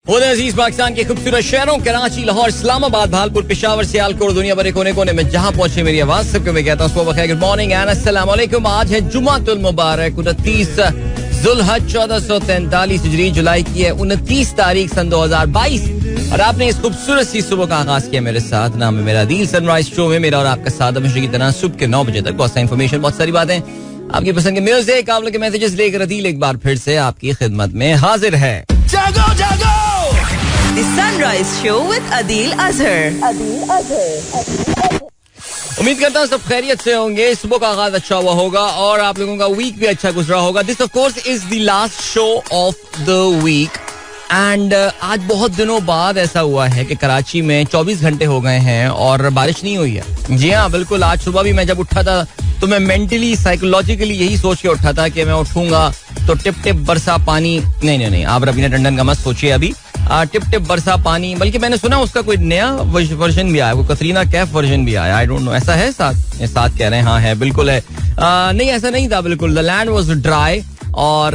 अजीज पाकिस्तान के खूबसूरत शहरों कराची, लाहौर, इस्लामाबाद, भालपुर, पेशावर, सियालकोट, दुनिया भर के कोने कोने में जहां पहुंचे मेरी आवाज सबको मैं कहता हूँ सुबह बखैर, गुड मॉर्निंग एंड अस्सलाम वालेकुम। आज है जुमातुल मुबारक 29 जुल्हज 1443 हिजरी, जुलाई की है 29 तारीख सन 2022 और आपने इस खूबसूरत सी सुबह का आगाज किया मेरे साथ। नाम है मेरा दिल। सनराइज शो में मेरा और आपका साथ हमेशा की तरह सुबह के 9 बजे तक बहुत सारी इन्फॉर्मेशन, बहुत सारी बातें, आपकी पसंद के म्यूजिक, आप लोग के मैसेजेस लेकर अदील एक बार फिर से आपकी खिदमत में हाजिर है। जागो जागो The Sunrise Show with Adil Azhar. उम्मीद करता हूँ सब खैरियत से होंगे, सुबह का आगाज अच्छा हुआ होगा और आप लोगों का वीक भी अच्छा गुजरा होगा। This of course is the last show of the weekend आज बहुत दिनों बाद ऐसा हुआ है कि कराची में 24 घंटे हो गए हैं और बारिश नहीं हुई है। जी हाँ बिल्कुल, आज सुबह भी मैं जब उठा था तो मैं मेंटली साइकोलॉजिकली यही सोच के उठा था कि मैं उठूंगा तो टिप टिप बरसा पानी, नहीं आप रवीना टंडन का मत सोचिए अभी, टिप टिप बरसा पानी, बल्कि मैंने सुना उसका कोई नया वर्जन भी आया, वो कतरीना कैफ वर्जन भी आया, आई डोंट नो ऐसा है। साथ कह रहे हैं, हाँ है बिल्कुल है। नहीं ऐसा नहीं था बिल्कुल, द लैंड वाज ड्राई और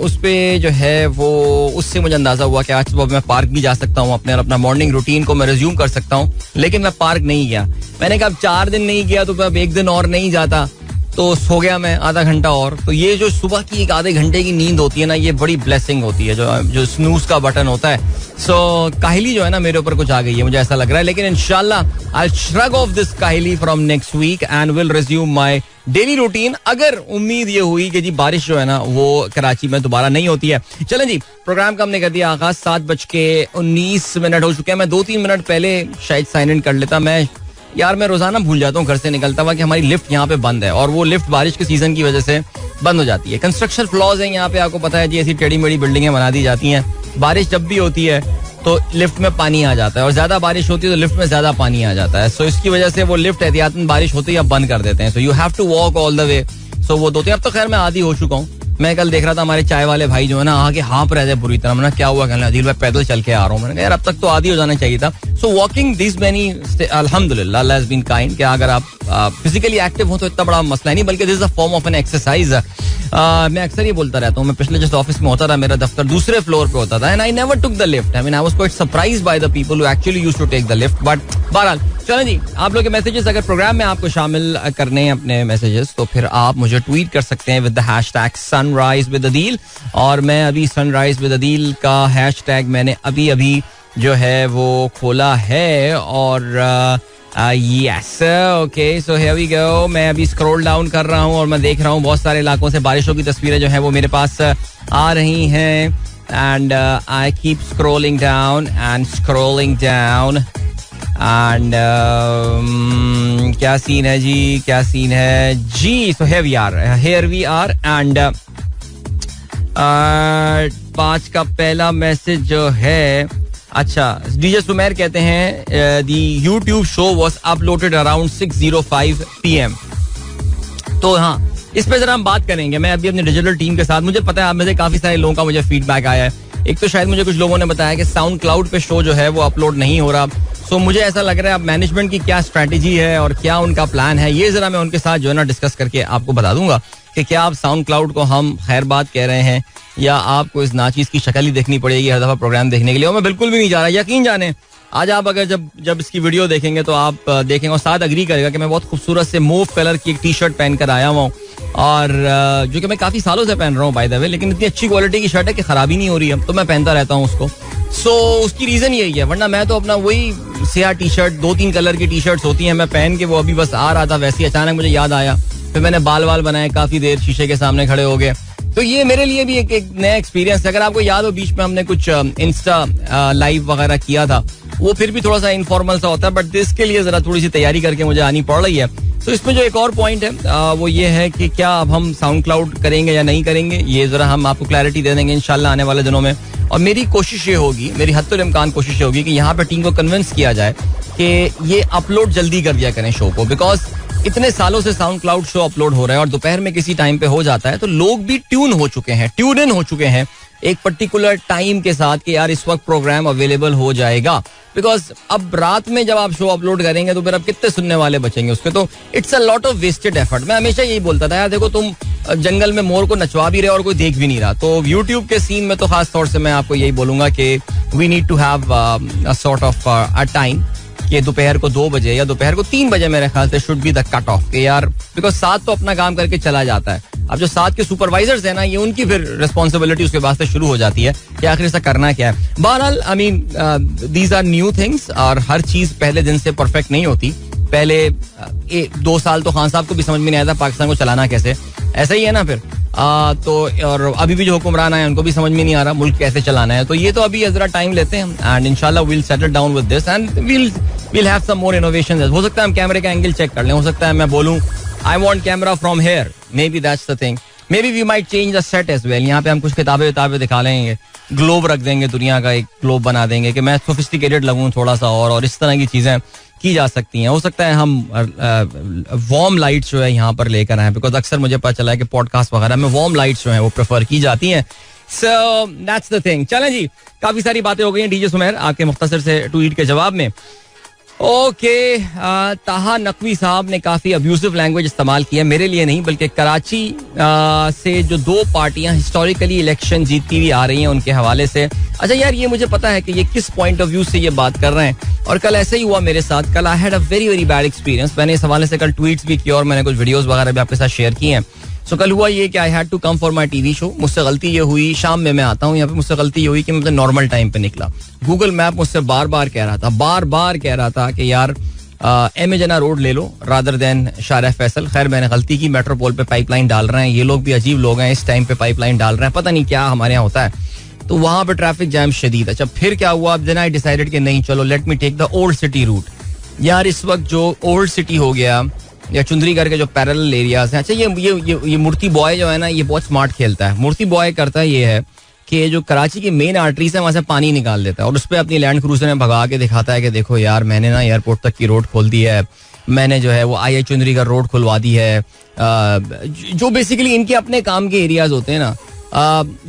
उस पे जो है वो उससे मुझे अंदाजा हुआ कि आज सुबह मैं पार्क भी जा सकता हूँ, अपना मॉर्निंग रूटीन को मैं रिज्यूम कर सकता हूँ, लेकिन मैं पार्क नहीं गया। मैंने कहा अब 4 दिन नहीं गया तो अब 1 दिन और नहीं जाता, तो सो गया मैं आधा घंटा और। तो ये जो सुबह की एक आधे घंटे की नींद होती है ना, ये बड़ी ब्लेसिंग होती है, जो स्नूज का बटन होता है। सो काहिली जो है ना मेरे ऊपर कुछ आ गई है, मुझे ऐसा लग रहा है, लेकिन इंशाल्लाह आई श्रग ऑफ दिस काहिली from next weekend will resume my daily routine, अगर उम्मीद ये हुई कि जी बारिश जो है ना वो कराची में दोबारा नहीं होती है। चलें जी, प्रोग्राम का हमने कर दिया आगाज, 7:19 हो चुके हैं। मैं 2-3 मिनट पहले शायद साइन इन कर लेता। मैं रोजाना भूल जाता हूँ घर से निकलता हुआ कि हमारी लिफ्ट यहाँ पे बंद है और वो लिफ्ट बारिश के सीजन की वजह से बंद हो जाती है। कंस्ट्रक्शन फ्लॉज हैं यहाँ पे, आपको पता है जी, ऐसी टेढ़ी मेढ़ी बिल्डिंगें बना दी जाती हैं। बारिश जब भी होती है तो लिफ्ट में पानी आ जाता है और ज्यादा बारिश होती है तो लिफ्ट में ज्यादा पानी आ जाता है। सो इसकी वजह से वो लिफ्ट एहतियातन बारिश होती है बंद कर देते हैं। So you have to walk all the way. So वो दो, अब तो खैर मैं आदी हो चुका हूँ। मैं कल देख रहा था हमारे चाय वाले भाई जो है ना आगे हाँप रहे थे बुरी तरह। मैंने क्या हुआ, कहने अदील भाई पैदल चल के आ रहा हूँ। मैंने कहा यार अब तक तो आदी हो जाना चाहिए था। सो वॉकिंग दिस मैनी अल्हम्दुलिल्लाह अल्लाह हैज बीन काइंड कि अगर आप फिजिकली एक्टिव हो तो इतना बड़ा मसला नहीं, बल्कि this is a form of an exercise. मैं अक्सर ये बोलता रहता हूँ, मैं पिछले जिस ऑफिस में होता था मेरा दफ्तर दूसरे फ्लोर पे होता था and I never took the lift. I mean I was quite surprised by the people who actually used to take the lift. But बहरहाल चलें जी, आप लोग के मैसेजेस अगर प्रोग्राम में आपको शामिल करने हैं अपने मैसेजेस तो फिर आप मुझे ट्वीट कर सकते हैं with the hashtag sunrise with Adeel. और मैं अभी सनराइज विद अदील का हैशटैग मैंने अभी जो है वो खोला है और yes okay so here we go. मैं अभी स्क्रॉल डाउन कर रहा हूँ और मैं देख रहा हूँ बहुत सारे इलाकों से बारिशों की तस्वीरें जो है वो मेरे पास आ रही हैं and I keep scrolling down and क्या सीन है जी। So here we are and 5 का पहला मैसेज जो है, अच्छा डीजे सुमेर कहते हैं the YouTube show was uploaded around 6:05 PM। तो हाँ, इस पे जरा हम बात करेंगे। मैं अभी अपनी डिजिटल टीम के साथ, मुझे पता है आप में से काफी सारे लोगों का मुझे फीडबैक आया है। एक तो शायद मुझे कुछ लोगों ने बताया कि साउंड क्लाउड पे शो जो है वो अपलोड नहीं हो रहा। सो मुझे ऐसा लग रहा है अब मैनेजमेंट की क्या स्ट्रेटेजी है और क्या उनका प्लान है, ये जरा मैं उनके साथ जो है ना डिस्कस करके आपको बता दूंगा कि क्या आप साउंड क्लाउड को हम खैर बात कह रहे हैं या आपको इस नाचीज की शक्ल ही देखनी पड़ेगी हर दफा प्रोग्राम देखने के लिए। और मैं बिल्कुल भी नहीं जा रहा, यकीन जाने आज आप अगर जब इसकी वीडियो देखेंगे तो आप देखेंगे और साथ अग्री करेगा कि मैं बहुत खूबसूरत से मूव कलर की एक टी शर्ट पहन कर आया हुआ हूँ और जो कि मैं काफी सालों से पहन रहा हूँ बाय द वे, लेकिन इतनी अच्छी क्वालिटी की शर्ट है कि खराबी नहीं हो रही है, तो मैं पहनता रहता हूँ उसको। सो उसकी रीजन यही है, वरना मैं तो अपना वही सियाह टी शर्ट 2-3 कलर की टी शर्ट्स होती हैं मैं पहन के वो अभी बस आ रहा था, वैसे ही अचानक मुझे याद आया, फिर मैंने बाल बनाए, काफी देर शीशे के सामने खड़े हो गए। तो ये मेरे लिए भी एक नया एक्सपीरियंस है। अगर आपको याद हो बीच में हमने कुछ इंस्टा लाइव वगैरह किया था, वो फिर भी थोड़ा सा इनफॉर्मल सा होता है, बट इसके लिए जरा थोड़ी सी तैयारी करके मुझे आनी पड़ रही है। तो इसमें जो एक और पॉइंट है वो ये है कि क्या अब हम साउंड क्लाउड करेंगे या नहीं करेंगे, ये जरा हम आपको क्लैरिटी दे देंगे इंशाल्लाह आने वाले दिनों में। और मेरी कोशिश ये होगी, मेरी हद्दुल इम्कान कोशिश ये होगी कि यहाँ पे टीम को कन्विंस किया जाए कि ये अपलोड जल्दी कर दिया करें शो को, बिकॉज इतने सालों से साउंड क्लाउड शो अपलोड हो रहा है और दोपहर में किसी टाइम पे हो जाता है तो लोग भी ट्यून इन हो चुके हैं एक पर्टिकुलर टाइम के साथ कि यार इस वक्त प्रोग्राम अवेलेबल हो जाएगा। बिकॉज अब रात में जब आप शो अपलोड करेंगे तो फिर अब कितने सुनने वाले बचेंगे उसके, तो it's a lot of wasted effort. मैं हमेशा यही बोलता था यार देखो तुम जंगल में मोर को नचवा भी रहे और कोई देख भी नहीं रहा, तो यूट्यूब के सीन में तो खास तौर से मैं आपको यही बोलूंगा कि we need to have a sort of a time कि दोपहर को 2 बजे या दोपहर को 3 बजे मेरे ख्याल से should be the cut off के यार, बिकॉज 7 तो अपना काम करके चला जाता है. अब जो 7 के सुपरवाइजर्स है ना, ये उनकी फिर रिस्पॉन्सिबिलिटी उसके बाद से शुरू हो जाती है कि आखिर ऐसा करना क्या है. बहरहाल I mean these are new things और हर चीज पहले दिन से परफेक्ट नहीं होती. पहले 2 साल तो खान साहब को भी समझ में नहीं आया था पाकिस्तान को चलाना कैसे, ऐसा ही है ना फिर. तो और अभी भी जो हुक्मरान है उनको भी समझ में नहीं आ रहा मुल्क कैसे चलाना है. तो ये तो अभी जरा टाइम लेते हैं एंड इंशाल्लाह we'll settle down with this and we'll have some more innovations. हो सकता है हम कैमरे का एंगल चेक कर लें, हो सकता है मैं बोलूं I want camera from here, maybe that's the thing. Maybe we might change the set as well. यहाँ पे हम कुछ किताबें दिखा लेंगे, ग्लोब रख देंगे, दुनिया का एक ग्लोब बना देंगे कि मैं सोफिस्टिकेटेड लगूं थोड़ा सा और इस तरह की चीजें की जा सकती हैं. हो सकता है हम वार्म लाइट्स जो है यहाँ पर लेकर आए, बिकॉज अक्सर मुझे पता चला है कि पॉडकास्ट वगैरह में वार्म लाइट्स जो है वो प्रेफर की जाती हैं. So that's the thing. चलें जी, काफी सारी बातें हो गई हैं डीजे सुमेर आपके मुख्तसर से ट्वीट के जवाब में. ओके, ताहा नकवी साहब ने काफी अब्यूसिव लैंग्वेज इस्तेमाल की है, मेरे लिए नहीं बल्कि कराची से जो 2 पार्टियां हिस्टोरिकली इलेक्शन जीतती हुई आ रही हैं उनके हवाले से. अच्छा यार, ये मुझे पता है कि ये किस पॉइंट ऑफ व्यू से ये बात कर रहे हैं और कल ऐसे ही हुआ मेरे साथ. कल I had a very very bad experience. मैंने इस हवाले से कल ट्वीट्स भी किए और मैंने कुछ वीडियोस वगैरह भी आपके साथ शेयर की हैं. सो कल हुआ ये कि I had to come for my TV show. मुझसे गलती ये हुई, शाम में मैं आता हूँ यहाँ पे, मुझसे गलती ये हुई कि मैं नॉर्मल टाइम पे निकला. गूगल मैप मुझसे बार बार कह रहा था कि यार एम जना रोड ले लो रादर देन शाह फैसल. खैर मैंने गलती की, मेट्रोपोल पे पाइपलाइन डाल रहे हैं ये लोग भी, अजीब लोग हैं, इस टाइम पे पाइपलाइन डाल रहे हैं, पता नहीं क्या हमारे यहाँ होता है. तो वहां पे ट्रैफिक जैम शदीद. अच्छा फिर क्या हुआ, देन आई डिसाइडेड कि नहीं चलो let me take the old city route. यार इस वक्त जो ओल्ड सिटी हो गया या चुंदरीगढ़ के जो पैरेलल एरियाज हैं. अच्छा ये मूर्ति बॉय जो है ना, ये बहुत स्मार्ट खेलता है. मूर्ति बॉय करता है ये है कि जो कराची की मेन आर्टरीज है वहां से पानी निकाल देता है और उस पर अपनी लैंड क्रूजर में भगा के दिखाता है कि देखो यार मैंने ना एयरपोर्ट तक की रोड खोल दी है, मैंने जो है वो आई चुंदरीगढ़ रोड खुलवा दी है, जो बेसिकली इनके अपने काम के एरियाज होते हैं ना.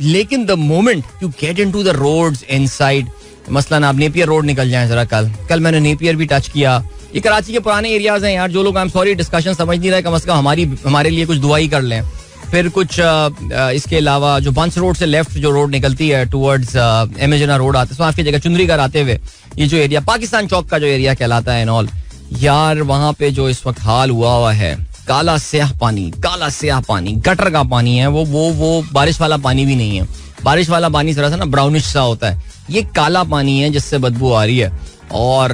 लेकिन the moment you get into the roads inside, मसलन आप नेपियर रोड निकल जाएं जरा, कल मैंने नेपियर भी टच किया. ये कराची के पुराने एरियाज हैं यार. जो लोग आई एम सॉरी डिस्कशन समझ नहीं रहे, कम से कम हमारे लिए कुछ दुआ ही कर लें. फिर कुछ इसके अलावा जो बंस रोड से लेफ्ट जो रोड निकलती है टुवर्ड्स एमेजना रोड आते हैं आपकी जगह चुंदरीगढ़ आते हुए, ये जो एरिया पाकिस्तान चौक का जो एरिया कहलाता है एंड ऑल, यार वहां पे जो इस वक्त हाल हुआ है, काला स्याह पानी, गटर का पानी है वो बारिश वाला पानी भी नहीं है. बारिश वाला पानी जरा सा ना ब्राउनिश सा होता है, ये काला पानी है जिससे बदबू आ रही है और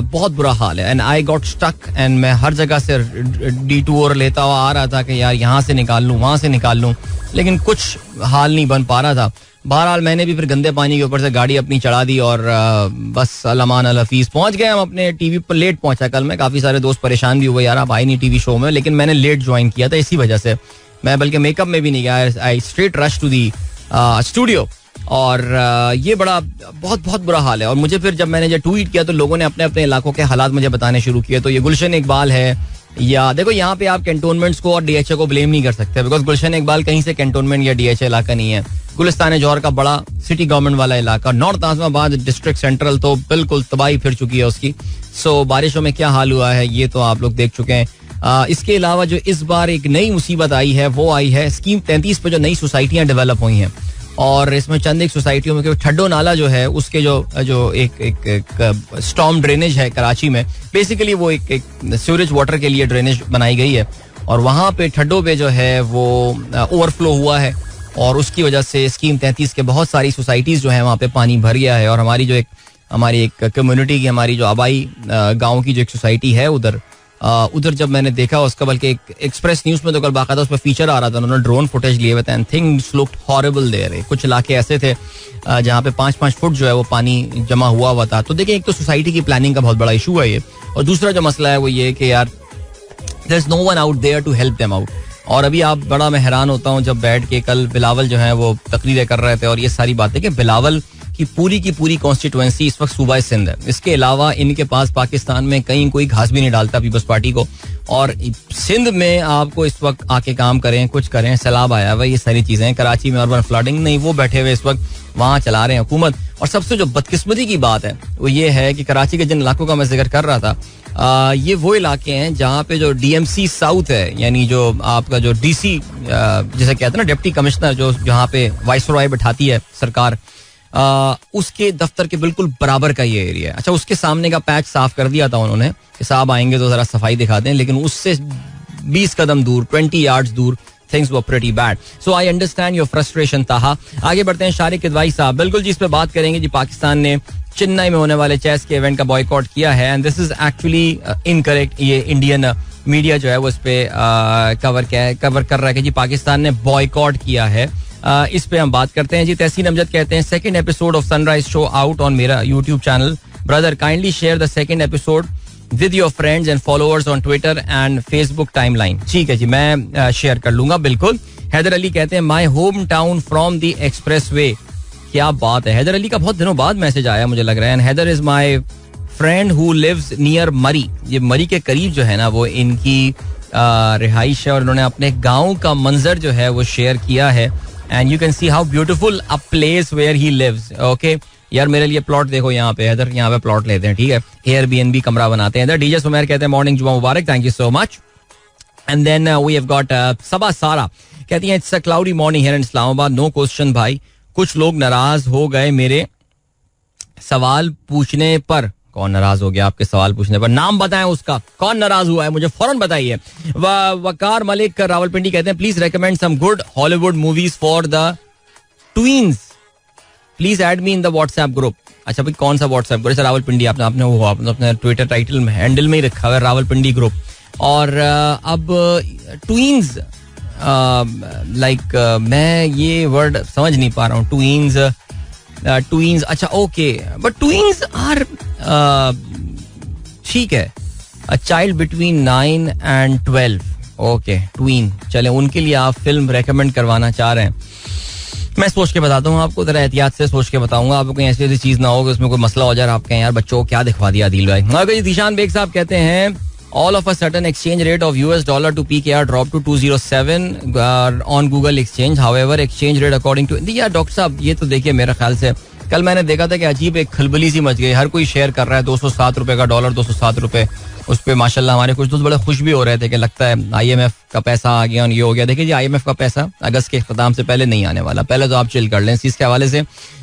बहुत बुरा हाल है. And I got stuck and मैं हर जगह से डिटूर लेता हुआ आ रहा था कि यार यहाँ से निकाल लूँ वहाँ से निकाल लूँ, लेकिन कुछ हाल नहीं बन पा रहा था. बहरहाल मैंने भी फिर गंदे पानी के ऊपर से गाड़ी अपनी चढ़ा दी और बस अलमान अल हफीज पहुंच गए हम अपने टीवी पर. लेट पहुंचा कल मैं, काफ़ी सारे दोस्त परेशान भी हुए यार आप आए नहीं टीवी शो में, लेकिन मैंने लेट ज्वाइन किया था इसी वजह से. मैं बल्कि मेकअप में भी नहीं गया, I straight rush to the studio और ये बहुत बुरा हाल है. और मुझे फिर जब मैंने जो ट्वीट किया तो लोगों ने अपने अपने इलाकों के हालात मुझे बताने शुरू किए. तो ये गुलशन इकबाल है, या देखो यहाँ पे आप कैंटोनमेंट्स को और डीएचए को ब्लेम नहीं कर सकते, बिकॉज गुलशन इकबाल कहीं से कैंटोनमेंट या डीएचए इलाका नहीं है. गुलिस्तान जौहर का बड़ा सिटी गवर्नमेंट वाला इलाका, नॉर्थ आजमाबाद डिस्ट्रिक्ट सेंट्रल तो बिल्कुल तबाही फिर चुकी है उसकी. सो बारिशों में क्या हाल हुआ है ये तो आप लोग देख चुके हैं. इसके अलावा जो इस बार एक नई मुसीबत आई है वो आई है स्कीम 33 पे जो नई सोसाइटियां डेवलप हुई हैं और इसमें चंद एक सोसाइटियों में ठड्डो नाला जो है उसके जो एक स्टॉर्म ड्रेनेज है कराची में, बेसिकली वो एक सीवरेज वाटर के लिए ड्रेनेज बनाई गई है और वहाँ पे ठड्डो पे जो है वो ओवरफ्लो हुआ है और उसकी वजह से स्कीम 33 के बहुत सारी सोसाइटीज़ जो है वहाँ पे पानी भर गया है. और हमारी एक कम्युनिटी की, हमारी जो आबाई गाँव की जो एक सोसाइटी है उधर जब मैंने देखा उसका, बल्कि एक एक्सप्रेस न्यूज़ में तो कल बाकायदा उस पर फीचर आ रहा था, उन्होंने ड्रोन फुटेज लिए हुए थे and things looked horrible there. कुछ इलाके ऐसे थे जहाँ पे 5-5 फुट जो है वो पानी जमा हुआ था. तो देखिए एक तो सोसाइटी की प्लानिंग का बहुत बड़ा इशू है ये, और दूसरा जो मसला है वो ये कि यार there is no one out there to help them out. और अभी आप बड़ा मैं हैरान होता हूँ जब बैठ के कल बिलावल जो है वो तकरीरें कर रहे थे और ये सारी बातें कि बिलावल की पूरी कॉन्स्टिट्यूएंसी इस वक्त सूबा सिंध है. इसके अलावा इनके पास पाकिस्तान में कहीं कोई घास भी नहीं डालता पीपल्स पार्टी को, और सिंध में आपको इस वक्त आके काम करें कुछ करें, सैलाब आया हुआ, ये सारी चीजें. कराची में अर्बन फ्लडिंग नहीं, वो बैठे हुए इस वक्त वहाँ चला रहे हैं हुकूमत. और सबसे जो बदकिस्मती की बात है वो ये है कि कराची के जिन इलाकों का मैं जिक्र कर रहा था, ये वो इलाके हैं जहाँ पे जो DMC साउथ है, यानी जो आपका जो DC जिसे कहते हैं ना डिप्टी कमिश्नर, जो जहाँ पे वाइसरॉय बिठाती है सरकार, उसके दफ्तर के बिल्कुल बराबर का ये एरिया है. अच्छा, उसके सामने का पैच साफ कर दिया था उन्होंने कि साहब आएंगे तो जरा सफाई दिखा दें, लेकिन उससे 20 कदम दूर, 20 यार्ड्स दूर things were pretty bad. So I understand your frustration, ताहा. आगे बढ़ते हैं. शारिक किदवाई साहब, बिल्कुल जी इस पे बात करेंगे जी. पाकिस्तान ने चेन्नई में होने वाले चेस के इवेंट का बॉयकॉट किया है, and this is actually incorrect. ये इंडियन मीडिया जो है वो इस पे कवर कर रहा है कि जी पाकिस्तान ने बॉयकॉट किया है. इस पे हम बात करते हैं जी. तहसीन अमजद कहते हैं, second episode of sunrise show out on मेरा YouTube channel. Brother, kindly share the second episode with your friends and followers on Twitter and Facebook timeline. ठीक है जी, मैं शेयर कर लूंगा बिल्कुल. हैदर अली कहते हैं, my hometown from the expressway. क्या बात है. हैदर अली का बहुत दिनों बाद मैसेज आया मुझे लग रहा है. And Haider is my friend who lives near मरी. ये मरी के करीब जो है ना वो इनकी रिहाइश है, और इन्होंने अपने गाँव का मंजर जो है वो शेयर किया है. And you can see how beautiful a place where he lives. Okay यार, मेरे लिए प्लॉट देखो यहाँ पे. इधर यहाँ पे प्लॉट लेते हैं, ठीक है. एयरबीएनबी कमरा बनाते हैं इधर. डीजे सुमेर कहते हैं, मॉर्निंग जुमा मुबारक, thank you so much. And then we have got Saba Sara कहती हैं, it's a cloudy morning here in Islamabad, no question भाई. कुछ लोग नाराज हो गए मेरे सवाल पूछने पर. कौन नाराज हो गया आपके सवाल पूछने पर? नाम बताएं उसका, कौन नाराज हुआ है मुझे फौरन बताइए. वकार मलिक रावलपिंडी कहते हैं, please recommend some good Hollywood movies for the tweens. Please add me in the WhatsApp group. अच्छा भाई, कौन सा व्हाट्सएप ग्रुप? रावलपिंडी आपने वो अपने ट्विटर टाइटल में हैंडल में ही रखा हुआ है, रावलपिंडी ग्रुप. और अब ट्वीन्स, लाइक मैं ये वर्ड समझ नहीं पा रहा हूँ. ट्वीन्स, अच्छा ओके, बट ट्वीन्स आर ठीक है, a child between 9 and 12. Okay, tween, चले उनके लिए आप फिल्म रेकमेंड करवाना चाह रहे हैं. मैं सोच के बताता हूँ आपको, जरा एहतियात से सोच के बताऊंगा आपको, कहीं ऐसी चीज ना हो कि उसमें कोई मसला हो जाए. आप कहें यार बच्चों को क्या दिखवा दिया आदिल भाई. दिशान बेग साहब कहते हैं, all of a sudden exchange rate of US dollar to PKR dropped to 207 on Google exchange. However, exchange rate according to यार डॉक्टर साहब, ये तो देखिए मेरे ख्याल से कल मैंने देखा था कि अजीब एक खलबली सी मच गई. हर कोई शेयर कर रहा है 207 रुपए का डॉलर, 207 रुपए. उस पर माशाल्लाह हमारे कुछ दोस्त बड़े खुश भी हो रहे थे कि लगता है IMF का पैसा आ गया और ये हो गया. देखिए जी, IMF का पैसा अगस्त के इख्तिताम से पहले नहीं आने वाला. पहले तो आप चिल कर लें इस चीज़ के हवाले से.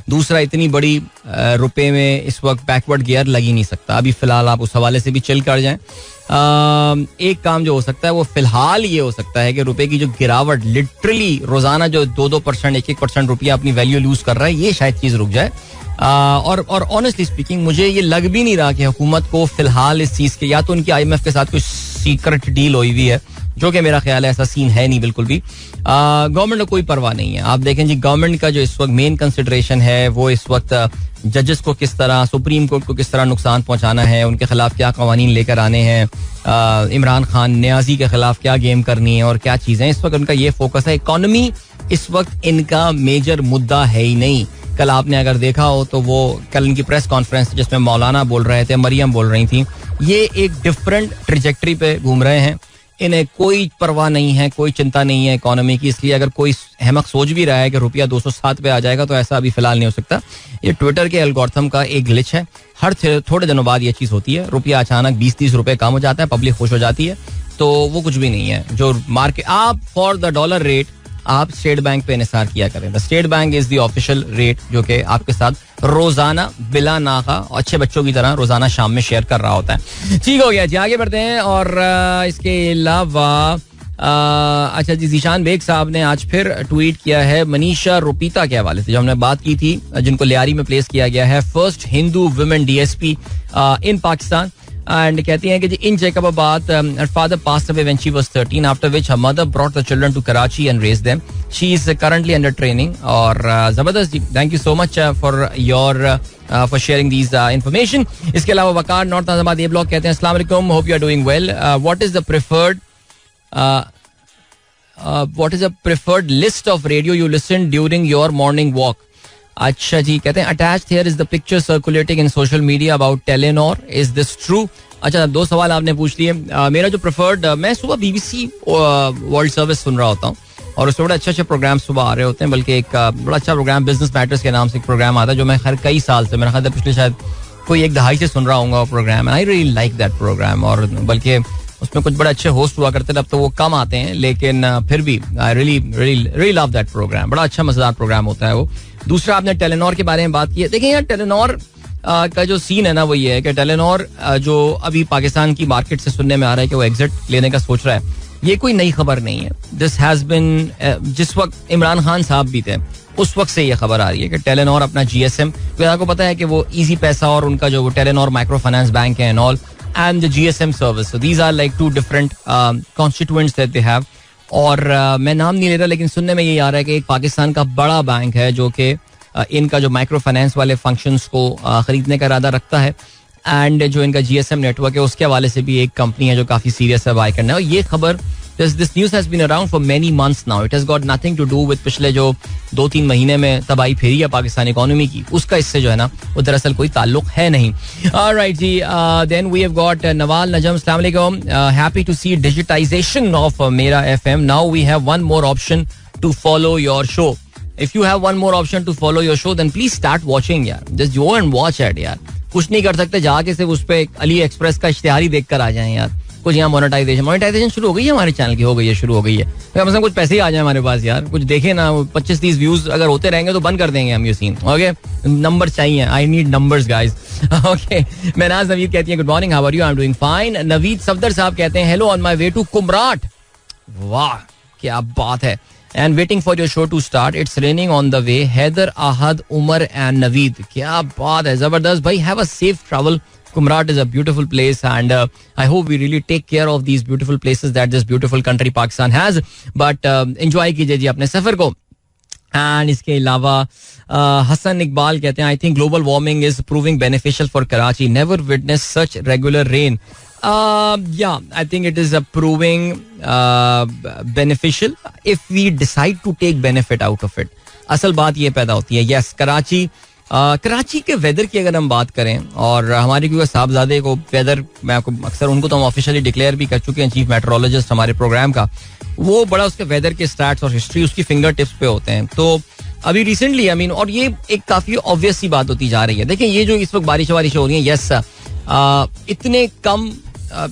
दूसरा, इतनी बड़ी रुपए में इस वक्त बैकवर्ड गियर लग ही नहीं सकता. अभी फिलहाल आप उस हवाले से भी चिल कर जाएं. एक काम जो हो सकता है वो फिलहाल ये हो सकता है कि रुपए की जो गिरावट लिटरली रोजाना जो 2% 1% रुपया अपनी वैल्यू लूज कर रहा है, ये शायद चीज रुक जाए. और ऑनेस्टली स्पीकिंग मुझे ये लग भी नहीं रहा कि हुकूमत को फिलहाल इस चीज के, या तो उनकी IMF के साथ कुछ सीक्रेट डील हुई हुई है, जो कि मेरा ख्याल है ऐसा सीन है नहीं बिल्कुल भी. गवर्नमेंट को कोई परवाह नहीं है. आप देखें जी, गवर्नमेंट का जो इस वक्त मेन कंसिडरेशन है वो इस वक्त जजेस को किस तरह, सुप्रीम कोर्ट को किस तरह नुकसान पहुंचाना है, उनके खिलाफ क्या कवानीन लेकर आने हैं, इमरान खान न्याजी के खिलाफ क्या गेम करनी है और क्या चीजें. इस वक्त उनका ये फोकस है. इकोनॉमी इस वक्त इनका मेजर मुद्दा है ही नहीं. कल आपने अगर देखा हो तो वो कल इनकी प्रेस कॉन्फ्रेंस जिसमें मौलाना बोल रहे थे, मरियम बोल रही थी, ये एक डिफरेंट ट्रिजेक्टरी पे घूम रहे हैं. इन्हें कोई परवाह नहीं है, कोई चिंता नहीं है इकोनॉमी की. इसलिए अगर कोई अहमक सोच भी रहा है कि रुपया 207 पे आ जाएगा, तो ऐसा अभी फिलहाल नहीं हो सकता. ये ट्विटर के एल्गोरिथम का एक ग्लिच है. हर थोड़े दिनों बाद ये चीज होती है. रुपया अचानक 20-30 रुपए कम हो जाता है, पब्लिक खुश हो जाती है, तो वो कुछ भी नहीं है. जो मार्केट, आप फॉर द डॉलर रेट आप स्टेट बैंक पे इंसार किया करें. The state bank is the official rate, जो कि आपके साथ रोजाना बिला नाका अच्छे बच्चों की तरह रोजाना शाम में शेयर कर रहा होता है. ठीक हो गया जी, आगे बढ़ते हैं. और इसके अलावा अच्छा जी, जीशान बेग साहब ने आज फिर ट्वीट किया है मनीषा रुपीता के हवाले से, जो हमने बात की थी, जिनको लियारी में प्लेस किया गया है, first Hindu women DSP in Pakistan. And कहती हैं कि जी इन Jacobabad her father passed away when she was 13, after which her mother brought the children to Karachi and raised them. She is currently under training. और जबरदस्त जी, thank you so much for sharing these information. इसके अलावा वकार north Nazabad ए block कहते हैं, अस्सलाम वालेकुम, hope you are doing well. What is the preferred list of radio you listen during your morning walk? अच्छा जी, कहते हैं attached here is the picture circulating in social media about Telenor, is this true? अच्छा, 2 सवाल आपने पूछ लिए. मेरा जो प्रेफर्ड, मैं सुबह BBC वर्ल्ड सर्विस सुन रहा होता हूँ, और उसमें बड़े अच्छे प्रोग्राम सुबह आ रहे होते हैं. बल्कि एक बड़ा अच्छा प्रोग्राम बिजनेस मैटर्स के नाम से एक प्रोग्राम आता है, जो मैं खैर कई साल से, मेरा ख्याल पिछले शायद कोई 1 दहाई से सुन रहा हूँ वो programme. I really like that programme. और बल्कि उसमें कुछ बड़े अच्छे होस्ट हुआ करते थे, अब तो वो कम आते हैं, लेकिन फिर भी I really love that programme. बड़ा अच्छा मजेदार प्रोग्राम होता है वो. दूसरा, आपने टेलेनॉर के बारे में बात की है. देखिए यार, टेलेनॉर का जो सीन है ना वो ये है कि टेलेनॉर जो अभी पाकिस्तान की मार्केट से सुनने में आ रहा है कि वो एग्जिट लेने का सोच रहा है, ये कोई नई खबर नहीं है. दिस हैज बिन, जिस वक्त इमरान खान साहब भी थे उस वक्त से ये खबर आ रही है कि टेलेनॉर अपना GSM, आपको पता है कि वो इजी पैसा और उनका जो टेलेनॉर माइक्रो फाइनेंस बैंक है and all, and the GSM service, so these are like two different constituents that they have. और मैं नाम नहीं ले रहा, लेकिन सुनने में ये आ रहा है कि एक पाकिस्तान का बड़ा बैंक है जो कि इनका जो माइक्रो फाइनेंस वाले फंक्शंस को खरीदने का इरादा रखता है, एंड जो इनका GSM नेटवर्क है उसके हवाले से भी एक कंपनी है जो काफी सीरियस है बाय करना है. और ये खबर, this news has been around for many months now. It has got nothing to do with पिछले जो 2-3 महीने में तबाही फेरी है पाकिस्तानी इकोनॉमी की, उसका इससे जो है ना वो दरअसल कोई ताल्लुक है नहीं. Alright ji, then we have got Nawal Najam. Assalamu alaikum. Happy to see digitization of Mera FM. Now we have one more option to follow your show. If you have one more option to follow your show, then please start watching यार. Just go and watch it यार. कुछ नहीं कर सकते, जाके सिर्फ उस पे अली एक्सप्रेस का इश्तिहार ही देख कर आ जाएं यार. कुछ यहाँ मोनेटाइजेशन शुरू हो गई है हमारे चैनल की, हो गई है, शुरू हो गई है. मतलब कुछ पैसे ही आ जाए हमारे पास यार, कुछ देखे ना, 25-30 व्यूज अगर होते रहेंगे तो बंद कर देंगे हम ये सीन. ओके, नंबर चाहिए, I need numbers guys. Okay, Mahnaz Naveed कहती है good morning, how are you? I am doing fine. Naveed Safdar sahab कहते हैं hello, on my way to Kumrat. वाह क्या बात है. And waiting for your show to start, it's raining on the way. Haider, Ahad, Umar and Naveed, क्या बात है, जबरदस्त भाई. Have a safe travel. Kumrat is a beautiful place, and I hope we really take care of these beautiful places that this beautiful country Pakistan has. But enjoy कीजिए जी अपने सफर को. And इसके अलावा हसन इकबाल कहते हैं I think global warming is proving beneficial for Karachi. Never witness such regular rain. Yeah, I think it is proving beneficial if we decide to take benefit out of it. असल बात ये पैदा होती है. Yes, कराची के वेदर की अगर हम बात करें, और हमारे क्योंकि साहबजादे को वेदर, मैं आपको अक्सर उनको तो हम ऑफिशियली डिक्लेयर भी कर चुके हैं, चीफ मेट्रोलॉजिस्ट हमारे प्रोग्राम का, वो बड़ा उसके वेदर के स्टैट्स और हिस्ट्री उसकी फिंगर टिप्स पे होते हैं. तो अभी रिसेंटली और ये एक काफी ऑब्वियस सी बात होती जा रही है. देखिए ये जो इस वक्त बारिश हो रही है, यस इतने कम,